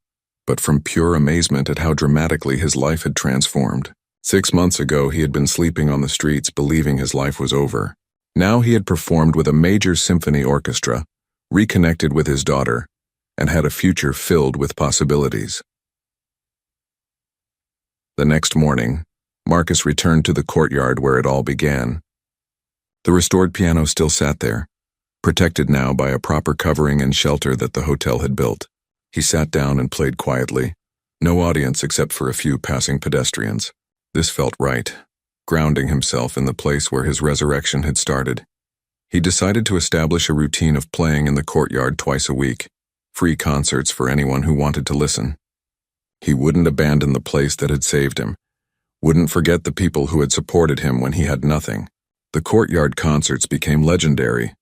but from pure amazement at how dramatically his life had transformed. 6 months ago, he had been sleeping on the streets, believing his life was over. Now he had performed with a major symphony orchestra, reconnected with his daughter, and had a future filled with possibilities. The next morning, Marcus returned to the courtyard where it all began. The restored piano still sat there, protected now by a proper covering and shelter that the hotel had built. He sat down and played quietly, no audience except for a few passing pedestrians. This felt right, grounding himself in the place where his resurrection had started. He decided to establish a routine of playing in the courtyard twice a week, free concerts for anyone who wanted to listen. He wouldn't abandon the place that had saved him, wouldn't forget the people who had supported him when he had nothing. The courtyard concerts became legendary,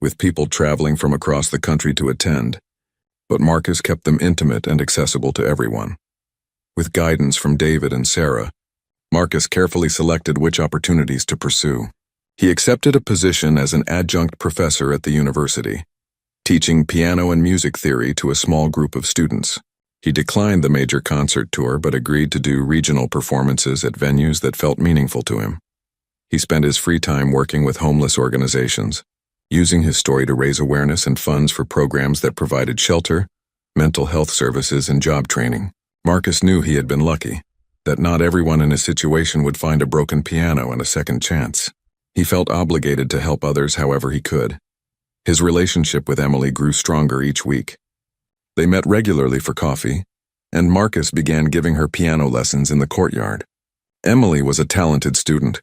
with people traveling from across the country to attend, but Marcus kept them intimate and accessible to everyone. With guidance from David and Sarah, Marcus carefully selected which opportunities to pursue. He accepted a position as an adjunct professor at the university, teaching piano and music theory to a small group of students. He declined the major concert tour but agreed to do regional performances at venues that felt meaningful to him. He spent his free time working with homeless organizations, using his story to raise awareness and funds for programs that provided shelter, mental health services, and job training. Marcus knew he had been lucky, that not everyone in his situation would find a broken piano and a second chance. He felt obligated to help others however he could. His relationship with Emily grew stronger each week. They met regularly for coffee, and Marcus began giving her piano lessons in the courtyard. Emily was a talented student,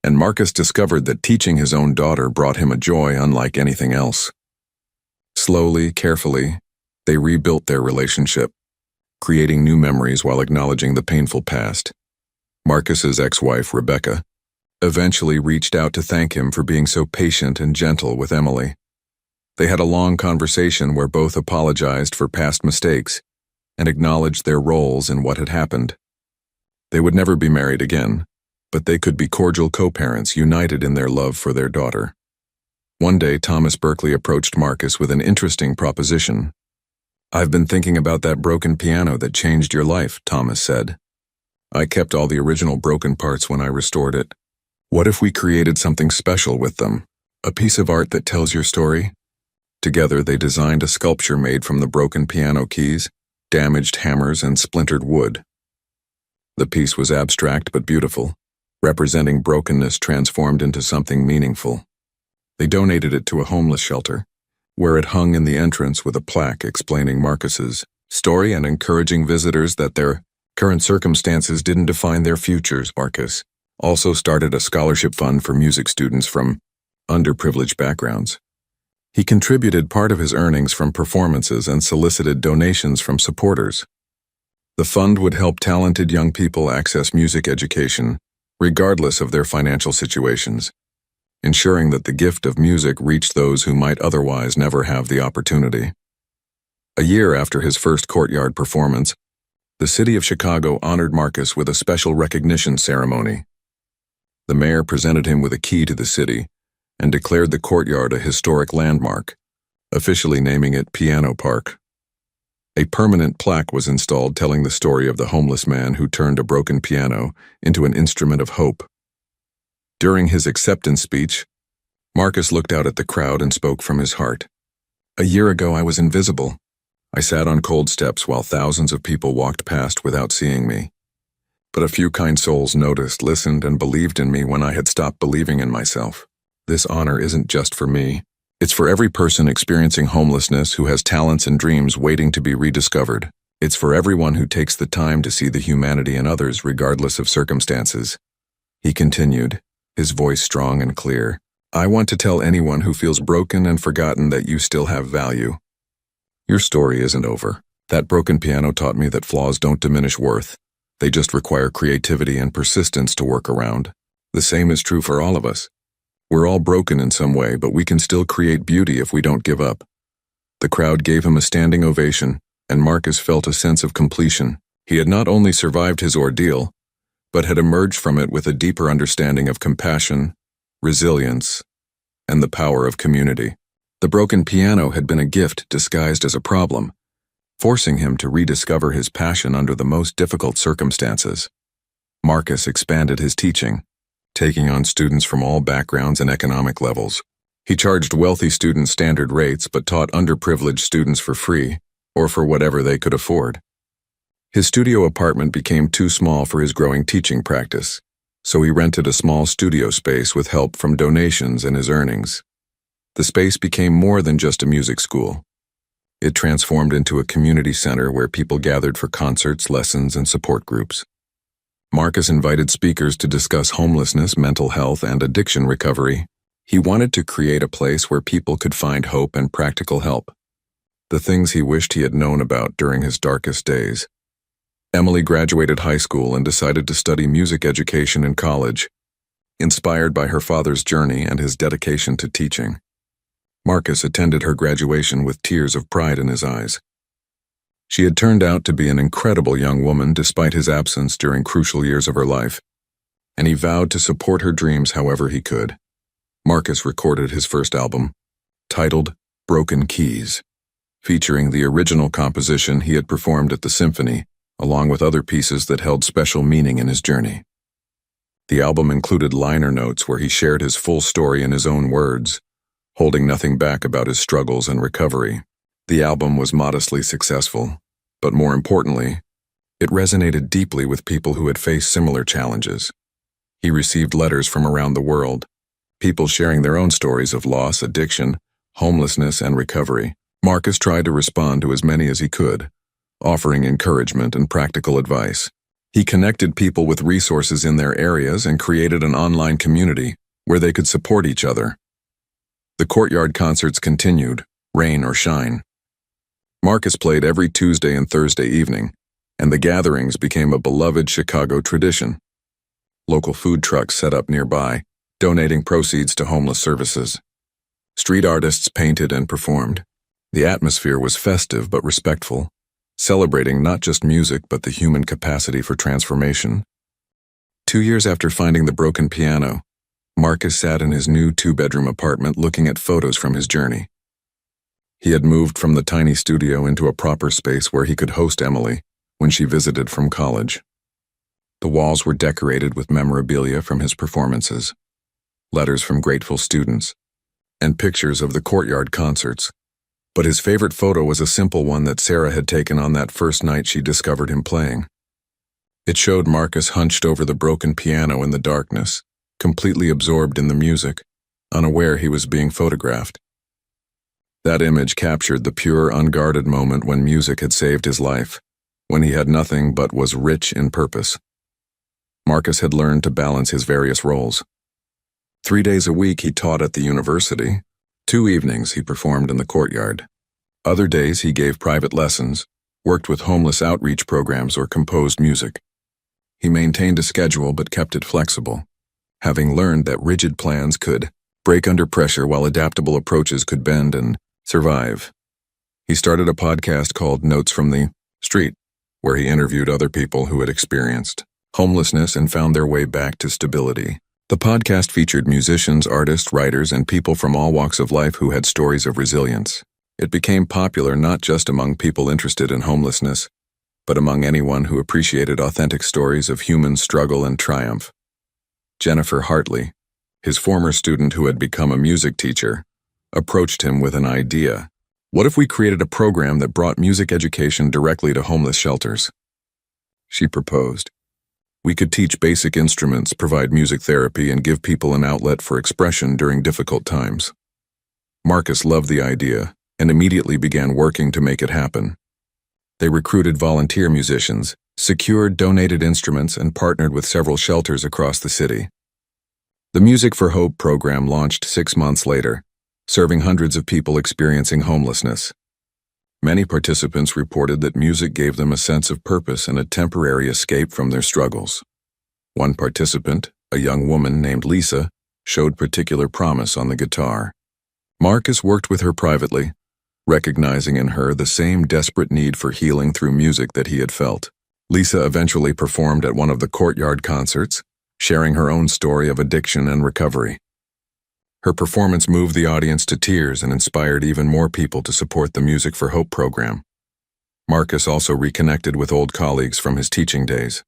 and Marcus discovered that teaching his own daughter brought him a joy unlike anything else. Slowly, carefully, they rebuilt their relationship, creating new memories while acknowledging the painful past. Marcus's ex-wife, Rebecca, eventually reached out to thank him for being so patient and gentle with Emily. They had a long conversation where both apologized for past mistakes and acknowledged their roles in what had happened. They would never be married again, but they could be cordial co-parents united in their love for their daughter. One day, Thomas Berkeley approached Marcus with an interesting proposition. "I've been thinking about that broken piano that changed your life," Thomas said. "I kept all the original broken parts when I restored it. What if we created something special with them? A piece of art that tells your story?" Together, they designed a sculpture made from the broken piano keys, damaged hammers, and splintered wood. The piece was abstract but beautiful, representing brokenness transformed into something meaningful. They donated it to a homeless shelter, where it hung in the entrance with a plaque explaining Marcus's story and encouraging visitors that their current circumstances didn't define their futures. Marcus also started a scholarship fund for music students from underprivileged backgrounds. He contributed part of his earnings from performances and solicited donations from supporters. The fund would help talented young people access music education, regardless of their financial situations, ensuring that the gift of music reached those who might otherwise never have the opportunity. A year after his first courtyard performance, the city of Chicago honored Marcus with a special recognition ceremony. The mayor presented him with a key to the city and declared the courtyard a historic landmark, officially naming it Piano Park. A permanent plaque was installed telling the story of the homeless man who turned a broken piano into an instrument of hope. During his acceptance speech, Marcus looked out at the crowd and spoke from his heart. "A year ago, I was invisible. I sat on cold steps while thousands of people walked past without seeing me. But a few kind souls noticed, listened, and believed in me when I had stopped believing in myself. This honor isn't just for me. It's for every person experiencing homelessness who has talents and dreams waiting to be rediscovered. It's for everyone who takes the time to see the humanity in others regardless of circumstances." He continued, his voice strong and clear. "I want to tell anyone who feels broken and forgotten that you still have value. Your story isn't over. That broken piano taught me that flaws don't diminish worth. They just require creativity and persistence to work around. The same is true for all of us. We're all broken in some way, but we can still create beauty if we don't give up." The crowd gave him a standing ovation, and Marcus felt a sense of completion. He had not only survived his ordeal, but had emerged from it with a deeper understanding of compassion, resilience, and the power of community. The broken piano had been a gift disguised as a problem, forcing him to rediscover his passion under the most difficult circumstances. Marcus expanded his teaching, taking on students from all backgrounds and economic levels. He charged wealthy students standard rates but taught underprivileged students for free, or for whatever they could afford. His studio apartment became too small for his growing teaching practice, so he rented a small studio space with help from donations and his earnings. The space became more than just a music school. It transformed into a community center where people gathered for concerts, lessons, and support groups. Marcus invited speakers to discuss homelessness, mental health, and addiction recovery. He wanted to create a place where people could find hope and practical help, the things he wished he had known about during his darkest days. Emily graduated high school and decided to study music education in college, inspired by her father's journey and his dedication to teaching. Marcus attended her graduation with tears of pride in his eyes. She had turned out to be an incredible young woman despite his absence during crucial years of her life, and he vowed to support her dreams however he could. Marcus recorded his first album, titled Broken Keys, featuring the original composition he had performed at the symphony, along with other pieces that held special meaning in his journey. The album included liner notes where he shared his full story in his own words, holding nothing back about his struggles and recovery. The album was modestly successful, but more importantly, it resonated deeply with people who had faced similar challenges. He received letters from around the world, people sharing their own stories of loss, addiction, homelessness, and recovery. Marcus tried to respond to as many as he could, offering encouragement and practical advice. He connected people with resources in their areas and created an online community where they could support each other. The courtyard concerts continued, rain or shine. Marcus played every Tuesday and Thursday evening, and the gatherings became a beloved Chicago tradition. Local food trucks set up nearby, donating proceeds to homeless services. Street artists painted and performed. The atmosphere was festive but respectful, celebrating not just music but the human capacity for transformation. 2 years after finding the broken piano, Marcus sat in his new 2-bedroom apartment looking at photos from his journey. He had moved from the tiny studio into a proper space where he could host Emily when she visited from college. The walls were decorated with memorabilia from his performances, letters from grateful students, and pictures of the courtyard concerts. But his favorite photo was a simple one that Sarah had taken on that first night she discovered him playing. It showed Marcus hunched over the broken piano in the darkness, completely absorbed in the music, unaware he was being photographed. That image captured the pure, unguarded moment when music had saved his life, when he had nothing but was rich in purpose. Marcus had learned to balance his various roles. 3 days a week he taught at the university. 2 evenings he performed in the courtyard. Other days he gave private lessons, worked with homeless outreach programs, or composed music. He maintained a schedule but kept it flexible, having learned that rigid plans could break under pressure while adaptable approaches could bend and survive. He started a podcast called Notes from the Street, where he interviewed other people who had experienced homelessness and found their way back to stability. The podcast featured musicians, artists, writers, and people from all walks of life who had stories of resilience. It became popular not just among people interested in homelessness, but among anyone who appreciated authentic stories of human struggle and triumph. Jennifer Hartley, his former student who had become a music teacher, approached him with an idea. What if we created a program that brought music education directly to homeless shelters? She proposed. We could teach basic instruments, provide music therapy, and give people an outlet for expression during difficult times. Marcus loved the idea and immediately began working to make it happen. They recruited volunteer musicians, secured donated instruments, and partnered with several shelters across the city. The Music for Hope program launched 6 months later, serving hundreds of people experiencing homelessness. Many participants reported that music gave them a sense of purpose and a temporary escape from their struggles. One participant, a young woman named Lisa, showed particular promise on the guitar. Marcus worked with her privately, recognizing in her the same desperate need for healing through music that he had felt. Lisa eventually performed at one of the Courtyard concerts, sharing her own story of addiction and recovery. Her performance moved the audience to tears and inspired even more people to support the Music for Hope program. Marcus also reconnected with old colleagues from his teaching days.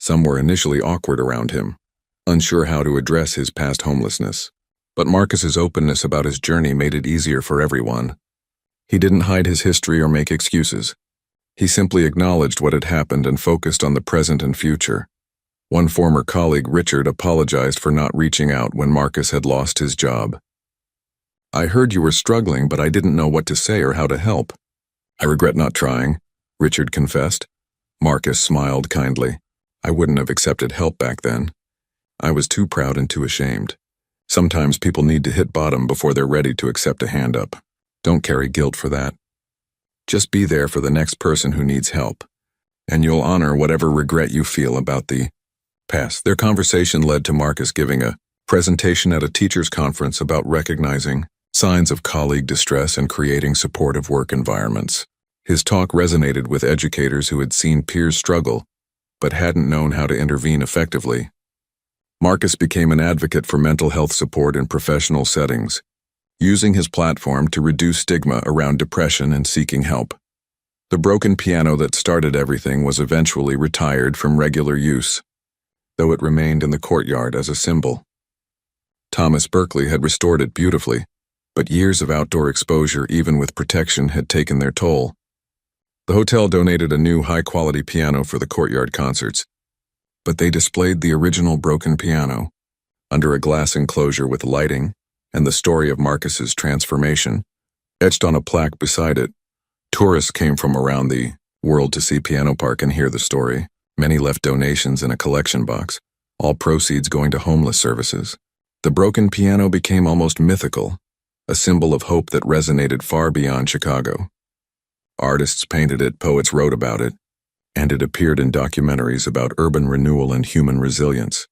Some were initially awkward around him, unsure how to address his past homelessness. But Marcus's openness about his journey made it easier for everyone. He didn't hide his history or make excuses. He simply acknowledged what had happened and focused on the present and future. One former colleague, Richard, apologized for not reaching out when Marcus had lost his job. "I heard you were struggling, but I didn't know what to say or how to help." "I regret not trying," Richard confessed. Marcus smiled kindly. "I wouldn't have accepted help back then. I was too proud and too ashamed. Sometimes people need to hit bottom before they're ready to accept a hand up. Don't carry guilt for that. Just be there for the next person who needs help, and you'll honor whatever regret you feel about the past." Their conversation led to Marcus giving a presentation at a teachers' conference about recognizing signs of colleague distress and creating supportive work environments. His talk resonated with educators who had seen peers struggle, but hadn't known how to intervene effectively. Marcus became an advocate for mental health support in professional settings, using his platform to reduce stigma around depression and seeking help. The broken piano that started everything was eventually retired from regular use, though it remained in the courtyard as a symbol. Thomas Berkeley had restored it beautifully, but years of outdoor exposure, even with protection, had taken their toll. The hotel donated a new high-quality piano for the courtyard concerts, but they displayed the original broken piano under a glass enclosure with lighting and the story of Marcus's transformation etched on a plaque beside it. Tourists came from around the world to see Piano Park and hear the story. Many left donations in a collection box, all proceeds going to homeless services. The broken piano became almost mythical, a symbol of hope that resonated far beyond Chicago. Artists painted it, poets wrote about it, and it appeared in documentaries about urban renewal and human resilience.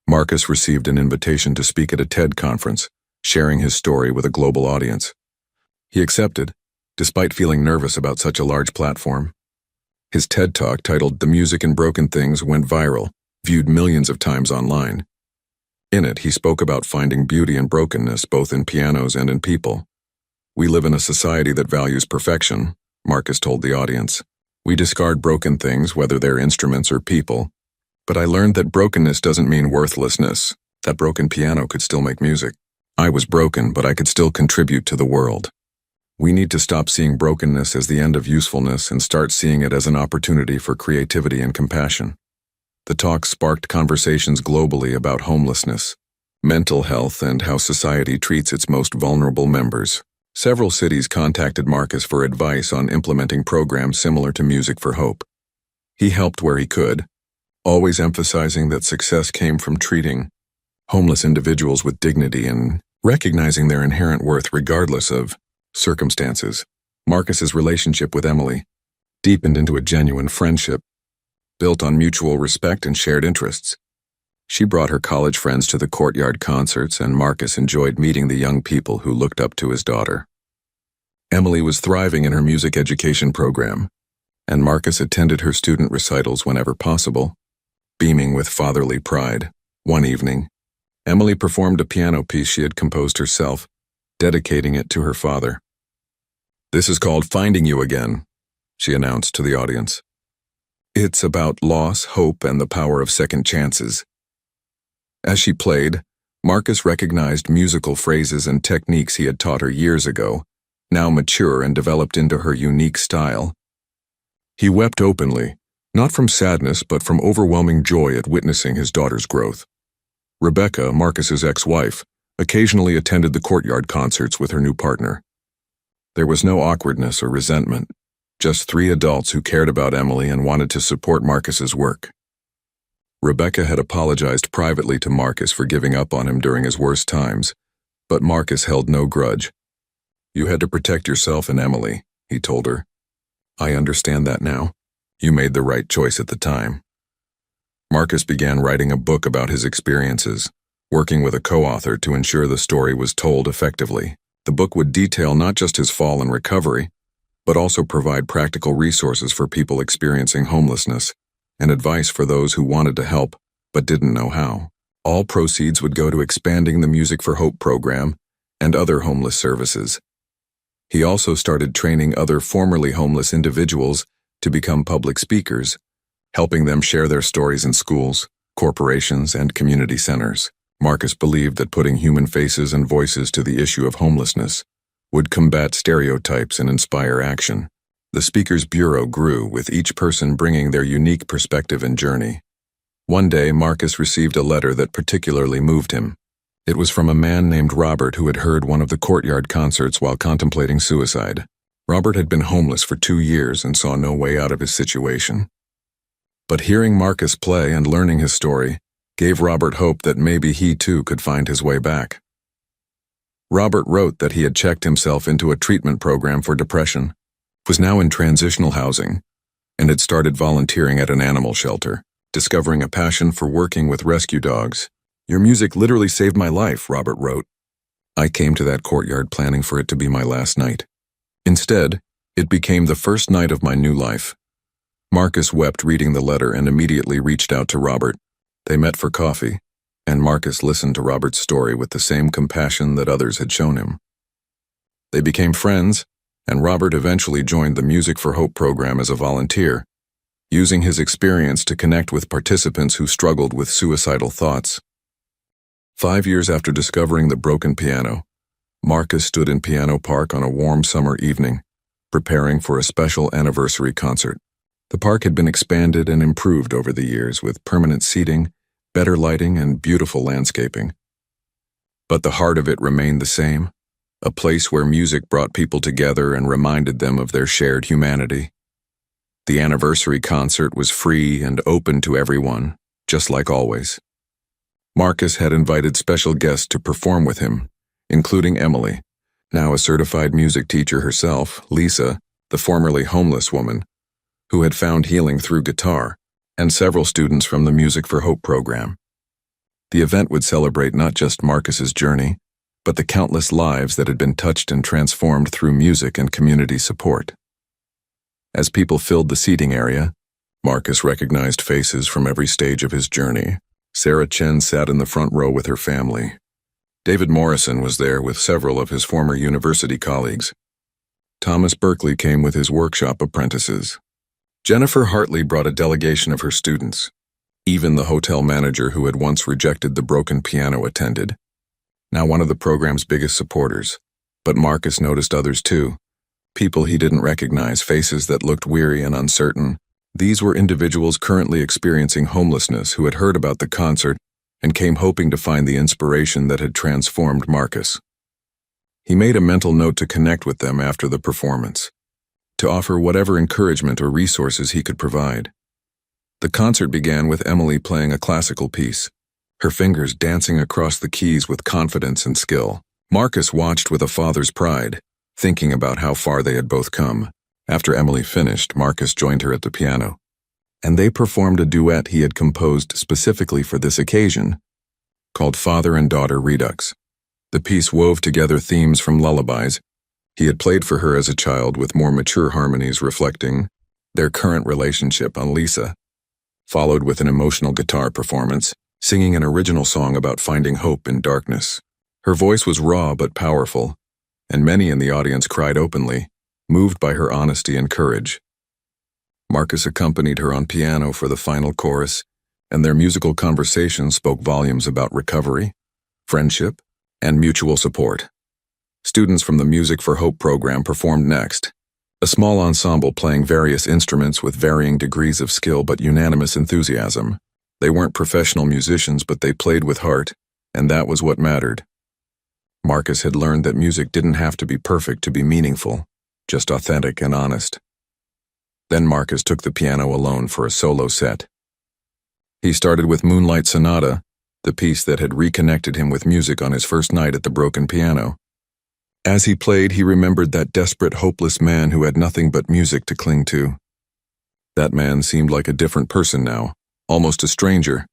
Marcus received an invitation to speak at a TED conference, sharing his story with a global audience. He accepted, despite feeling nervous about such a large platform. His TED Talk, titled "The Music in Broken Things," went viral, viewed millions of times online. In it, he spoke about finding beauty in brokenness, both in pianos and in people. "We live in a society that values perfection," Marcus told the audience. "We discard broken things, whether they're instruments or people. But I learned that brokenness doesn't mean worthlessness. That broken piano could still make music. I was broken, but I could still contribute to the world. We need to stop seeing brokenness as the end of usefulness and start seeing it as an opportunity for creativity and compassion." The talk sparked conversations globally about homelessness, mental health, and how society treats its most vulnerable members. Several cities contacted Marcus for advice on implementing programs similar to Music for Hope. He helped where he could, always emphasizing that success came from treating homeless individuals with dignity and recognizing their inherent worth regardless of circumstances. Marcus's relationship with Emily deepened into a genuine friendship, built on mutual respect and shared interests. She brought her college friends to the courtyard concerts, and Marcus enjoyed meeting the young people who looked up to his daughter. Emily was thriving in her music education program, and Marcus attended her student recitals whenever possible, beaming with fatherly pride. One evening, Emily performed a piano piece she had composed herself, dedicating it to her father. "This is called Finding You Again," she announced to the audience. "It's about loss, hope, and the power of second chances." As she played, Marcus recognized musical phrases and techniques he had taught her years ago, now mature and developed into her unique style. He wept openly, not from sadness but from overwhelming joy at witnessing his daughter's growth. Rebecca, Marcus's ex-wife, occasionally attended the courtyard concerts with her new partner. There was no awkwardness or resentment, just three adults who cared about Emily and wanted to support Marcus's work. Rebecca had apologized privately to Marcus for giving up on him during his worst times, but Marcus held no grudge. "You had to protect yourself and Emily," he told her. "I understand that now. You made the right choice at the time." Marcus began writing a book about his experiences, working with a co-author to ensure the story was told effectively. The book would detail not just his fall and recovery, but also provide practical resources for people experiencing homelessness and advice for those who wanted to help but didn't know how. All proceeds would go to expanding the Music for Hope program and other homeless services. He also started training other formerly homeless individuals to become public speakers, helping them share their stories in schools, corporations, and community centers. Marcus believed that putting human faces and voices to the issue of homelessness would combat stereotypes and inspire action. The Speakers Bureau grew, with each person bringing their unique perspective and journey. One day, Marcus received a letter that particularly moved him. It was from a man named Robert who had heard one of the Courtyard concerts while contemplating suicide. Robert had been homeless for 2 years and saw no way out of his situation. But hearing Marcus play and learning his story gave Robert hope that maybe he too could find his way back. Robert wrote that he had checked himself into a treatment program for depression, was now in transitional housing, and had started volunteering at an animal shelter, discovering a passion for working with rescue dogs. "Your music literally saved my life," Robert wrote. "I came to that courtyard planning for it to be my last night. Instead, it became the first night of my new life." Marcus wept reading the letter and immediately reached out to Robert. They met for coffee, and Marcus listened to Robert's story with the same compassion that others had shown him. They became friends, and Robert eventually joined the Music for Hope program as a volunteer, using his experience to connect with participants who struggled with suicidal thoughts. 5 years after discovering the broken piano, Marcus stood in Piano Park on a warm summer evening, preparing for a special anniversary concert. The park had been expanded and improved over the years with permanent seating, better lighting, and beautiful landscaping. But the heart of it remained the same, a place where music brought people together and reminded them of their shared humanity. The anniversary concert was free and open to everyone, just like always. Marcus had invited special guests to perform with him, including Emily, now a certified music teacher herself, Lisa, the formerly homeless woman, who had found healing through guitar, and several students from the Music for Hope program. The event would celebrate not just Marcus's journey, but the countless lives that had been touched and transformed through music and community support. As people filled the seating area, Marcus recognized faces from every stage of his journey. Sarah Chen sat in the front row with her family. David Morrison was there with several of his former university colleagues. Thomas Berkeley came with his workshop apprentices. Jennifer Hartley brought a delegation of her students. Even the hotel manager who had once rejected the broken piano attended, now one of the program's biggest supporters. But Marcus noticed others too. People he didn't recognize, faces that looked weary and uncertain. These were individuals currently experiencing homelessness who had heard about the concert and came hoping to find the inspiration that had transformed Marcus. He made a mental note to connect with them after the performance, to offer whatever encouragement or resources he could provide. The concert began with Emily playing a classical piece, her fingers dancing across the keys with confidence and skill. Marcus watched with a father's pride, thinking about how far they had both come. After Emily finished, Marcus joined her at the piano, and they performed a duet he had composed specifically for this occasion, called Father and Daughter Redux. The piece wove together themes from lullabies he had played for her as a child with more mature harmonies reflecting their current relationship on Lisa, followed with an emotional guitar performance, singing an original song about finding hope in darkness. Her voice was raw but powerful, and many in the audience cried openly, moved by her honesty and courage. Marcus accompanied her on piano for the final chorus, and their musical conversation spoke volumes about recovery, friendship, and mutual support. Students from the Music for Hope program performed next, a small ensemble playing various instruments with varying degrees of skill but unanimous enthusiasm. They weren't professional musicians, but they played with heart, and that was what mattered. Marcus had learned that music didn't have to be perfect to be meaningful, just authentic and honest. Then Marcus took the piano alone for a solo set. He started with Moonlight Sonata, the piece that had reconnected him with music on his first night at the broken piano. As he played, he remembered that desperate, hopeless man who had nothing but music to cling to. That man seemed like a different person now, almost a stranger,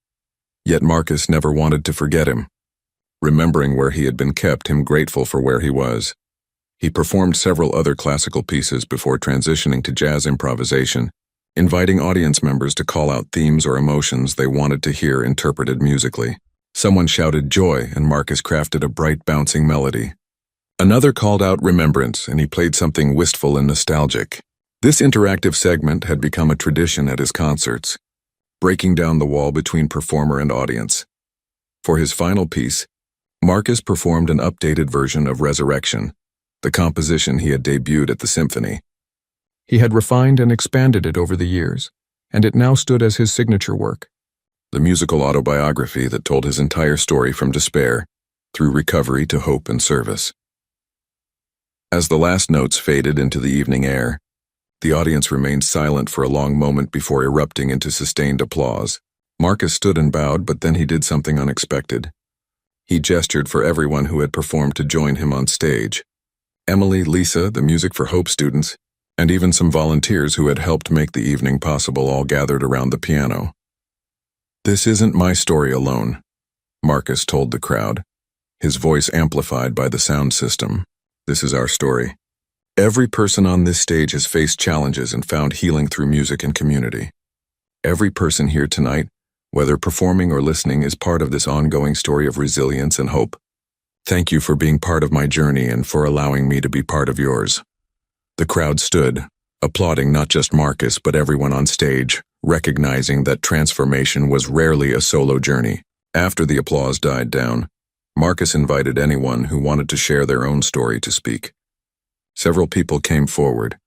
yet Marcus never wanted to forget him. Remembering where he had been kept him grateful for where he was. He performed several other classical pieces before transitioning to jazz improvisation, inviting audience members to call out themes or emotions they wanted to hear interpreted musically. Someone shouted joy, and Marcus crafted a bright, bouncing melody. Another called out remembrance, and he played something wistful and nostalgic. This interactive segment had become a tradition at his concerts, breaking down the wall between performer and audience. For his final piece, Marcus performed an updated version of Resurrection, the composition he had debuted at the symphony. He had refined and expanded it over the years, and it now stood as his signature work, the musical autobiography that told his entire story from despair, through recovery to hope and service. As the last notes faded into the evening air, the audience remained silent for a long moment before erupting into sustained applause. Marcus stood and bowed, but then he did something unexpected. He gestured for everyone who had performed to join him on stage. Emily, Lisa, the Music for Hope students, and even some volunteers who had helped make the evening possible all gathered around the piano. "This isn't my story alone," Marcus told the crowd, his voice amplified by the sound system. "This is our story. Every person on this stage has faced challenges and found healing through music and community. Every person here tonight, whether performing or listening, is part of this ongoing story of resilience and hope. Thank you for being part of my journey and for allowing me to be part of yours." The crowd stood, applauding not just Marcus but everyone on stage, recognizing that transformation was rarely a solo journey. After the applause died down, Marcus invited anyone who wanted to share their own story to speak. Several people came forward,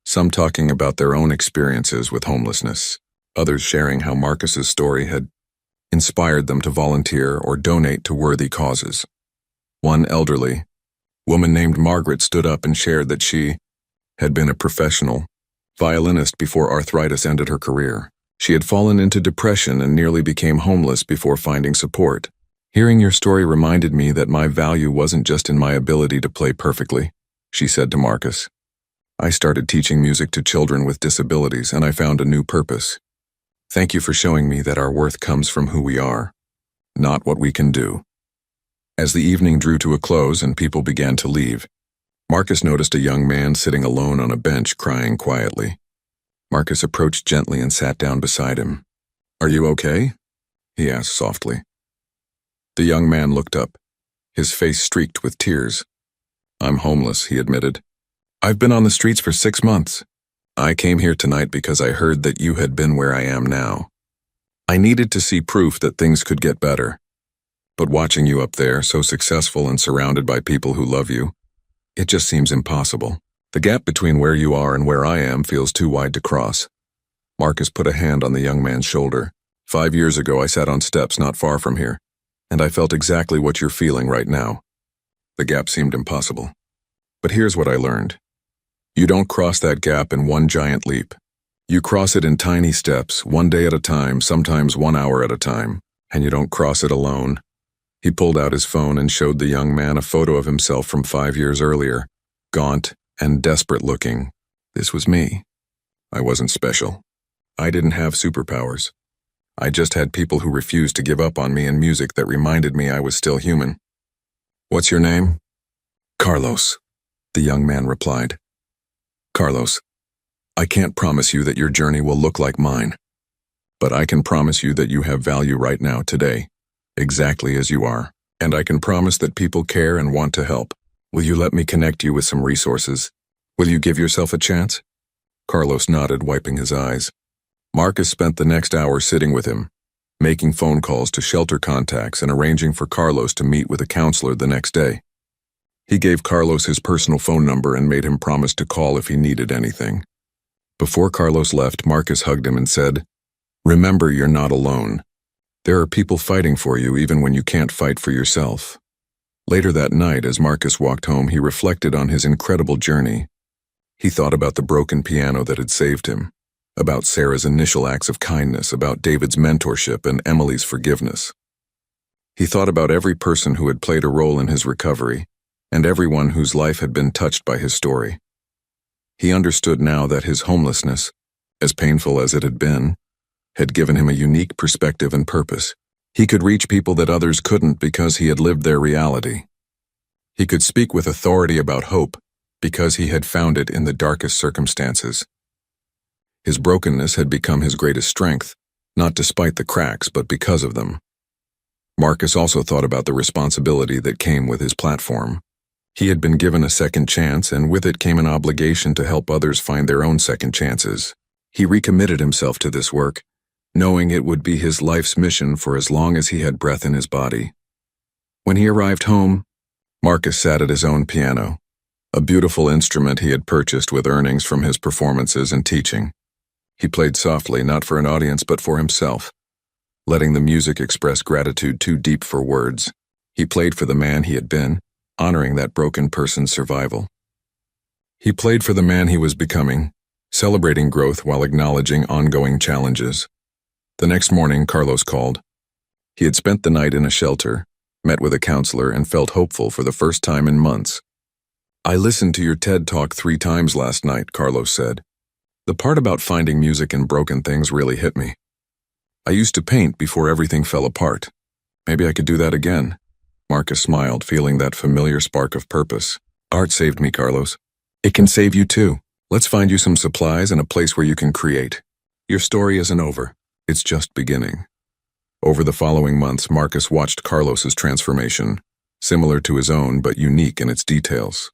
some talking about their own experiences with homelessness, others sharing how Marcus's story had inspired them to volunteer or donate to worthy causes. One elderly woman named Margaret stood up and shared that she had been a professional violinist before arthritis ended her career. She had fallen into depression and nearly became homeless before finding support. "Hearing your story reminded me that my value wasn't just in my ability to play perfectly," she said to Marcus. "I started teaching music to children with disabilities, and I found a new purpose. Thank you for showing me that our worth comes from who we are, not what we can do." As the evening drew to a close and people began to leave, Marcus noticed a young man sitting alone on a bench crying quietly. Marcus approached gently and sat down beside him. "Are you okay?" he asked softly. The young man looked up, his face streaked with tears. "I'm homeless," he admitted. "I've been on the streets for 6 months. I came here tonight because I heard that you had been where I am now. I needed to see proof that things could get better. But watching you up there, so successful and surrounded by people who love you, it just seems impossible. The gap between where you are and where I am feels too wide to cross." Marcus put a hand on the young man's shoulder. 5 years ago, I sat on steps not far from here, and I felt exactly what you're feeling right now. The gap seemed impossible. But here's what I learned. You don't cross that gap in one giant leap. You cross it in tiny steps, one day at a time, sometimes 1 hour at a time, and you don't cross it alone. He pulled out his phone and showed the young man a photo of himself from 5 years earlier, gaunt and desperate looking. This was me. I wasn't special. I didn't have superpowers. I just had people who refused to give up on me and music that reminded me I was still human. "What's your name?" "Carlos," the young man replied. "Carlos, I can't promise you that your journey will look like mine, but I can promise you that you have value right now, today, exactly as you are, and I can promise that people care and want to help. Will you let me connect you with some resources? Will you give yourself a chance?" Carlos nodded, wiping his eyes. Marcus spent the next hour sitting with him, making phone calls to shelter contacts and arranging for Carlos to meet with a counselor the next day. He gave Carlos his personal phone number and made him promise to call if he needed anything. Before Carlos left, Marcus hugged him and said, "Remember, you're not alone. There are people fighting for you even when you can't fight for yourself." Later that night, as Marcus walked home, he reflected on his incredible journey. He thought about the broken piano that had saved him, about Sarah's initial acts of kindness, about David's mentorship and Emily's forgiveness. He thought about every person who had played a role in his recovery, and everyone whose life had been touched by his story. He understood now that his homelessness, as painful as it had given him a unique perspective and purpose. He could reach people that others couldn't because he had lived their reality. He could speak with authority about hope because he had found it in the darkest circumstances. His brokenness had become his greatest strength, not despite the cracks, but because of them. Marcus also thought about the responsibility that came with his platform. He had been given a second chance, and with it came an obligation to help others find their own second chances. He recommitted himself to this work, knowing it would be his life's mission for as long as he had breath in his body. When he arrived home, Marcus sat at his own piano, a beautiful instrument he had purchased with earnings from his performances and teaching. He played softly, not for an audience but for himself, letting the music express gratitude too deep for words. He played for the man he had been, honoring that broken person's survival. He played for the man he was becoming, celebrating growth while acknowledging ongoing challenges. The next morning, Carlos called. He had spent the night in a shelter, met with a counselor, and felt hopeful for the first time in months. "I listened to your TED Talk 3 times last night," Carlos said. "The part about finding music in broken things really hit me. I used to paint before everything fell apart. Maybe I could do that again." Marcus smiled, feeling that familiar spark of purpose. "Art saved me, Carlos. It can save you too. Let's find you some supplies and a place where you can create. Your story isn't over. It's just beginning." Over the following months, Marcus watched Carlos's transformation, similar to his own but unique in its details.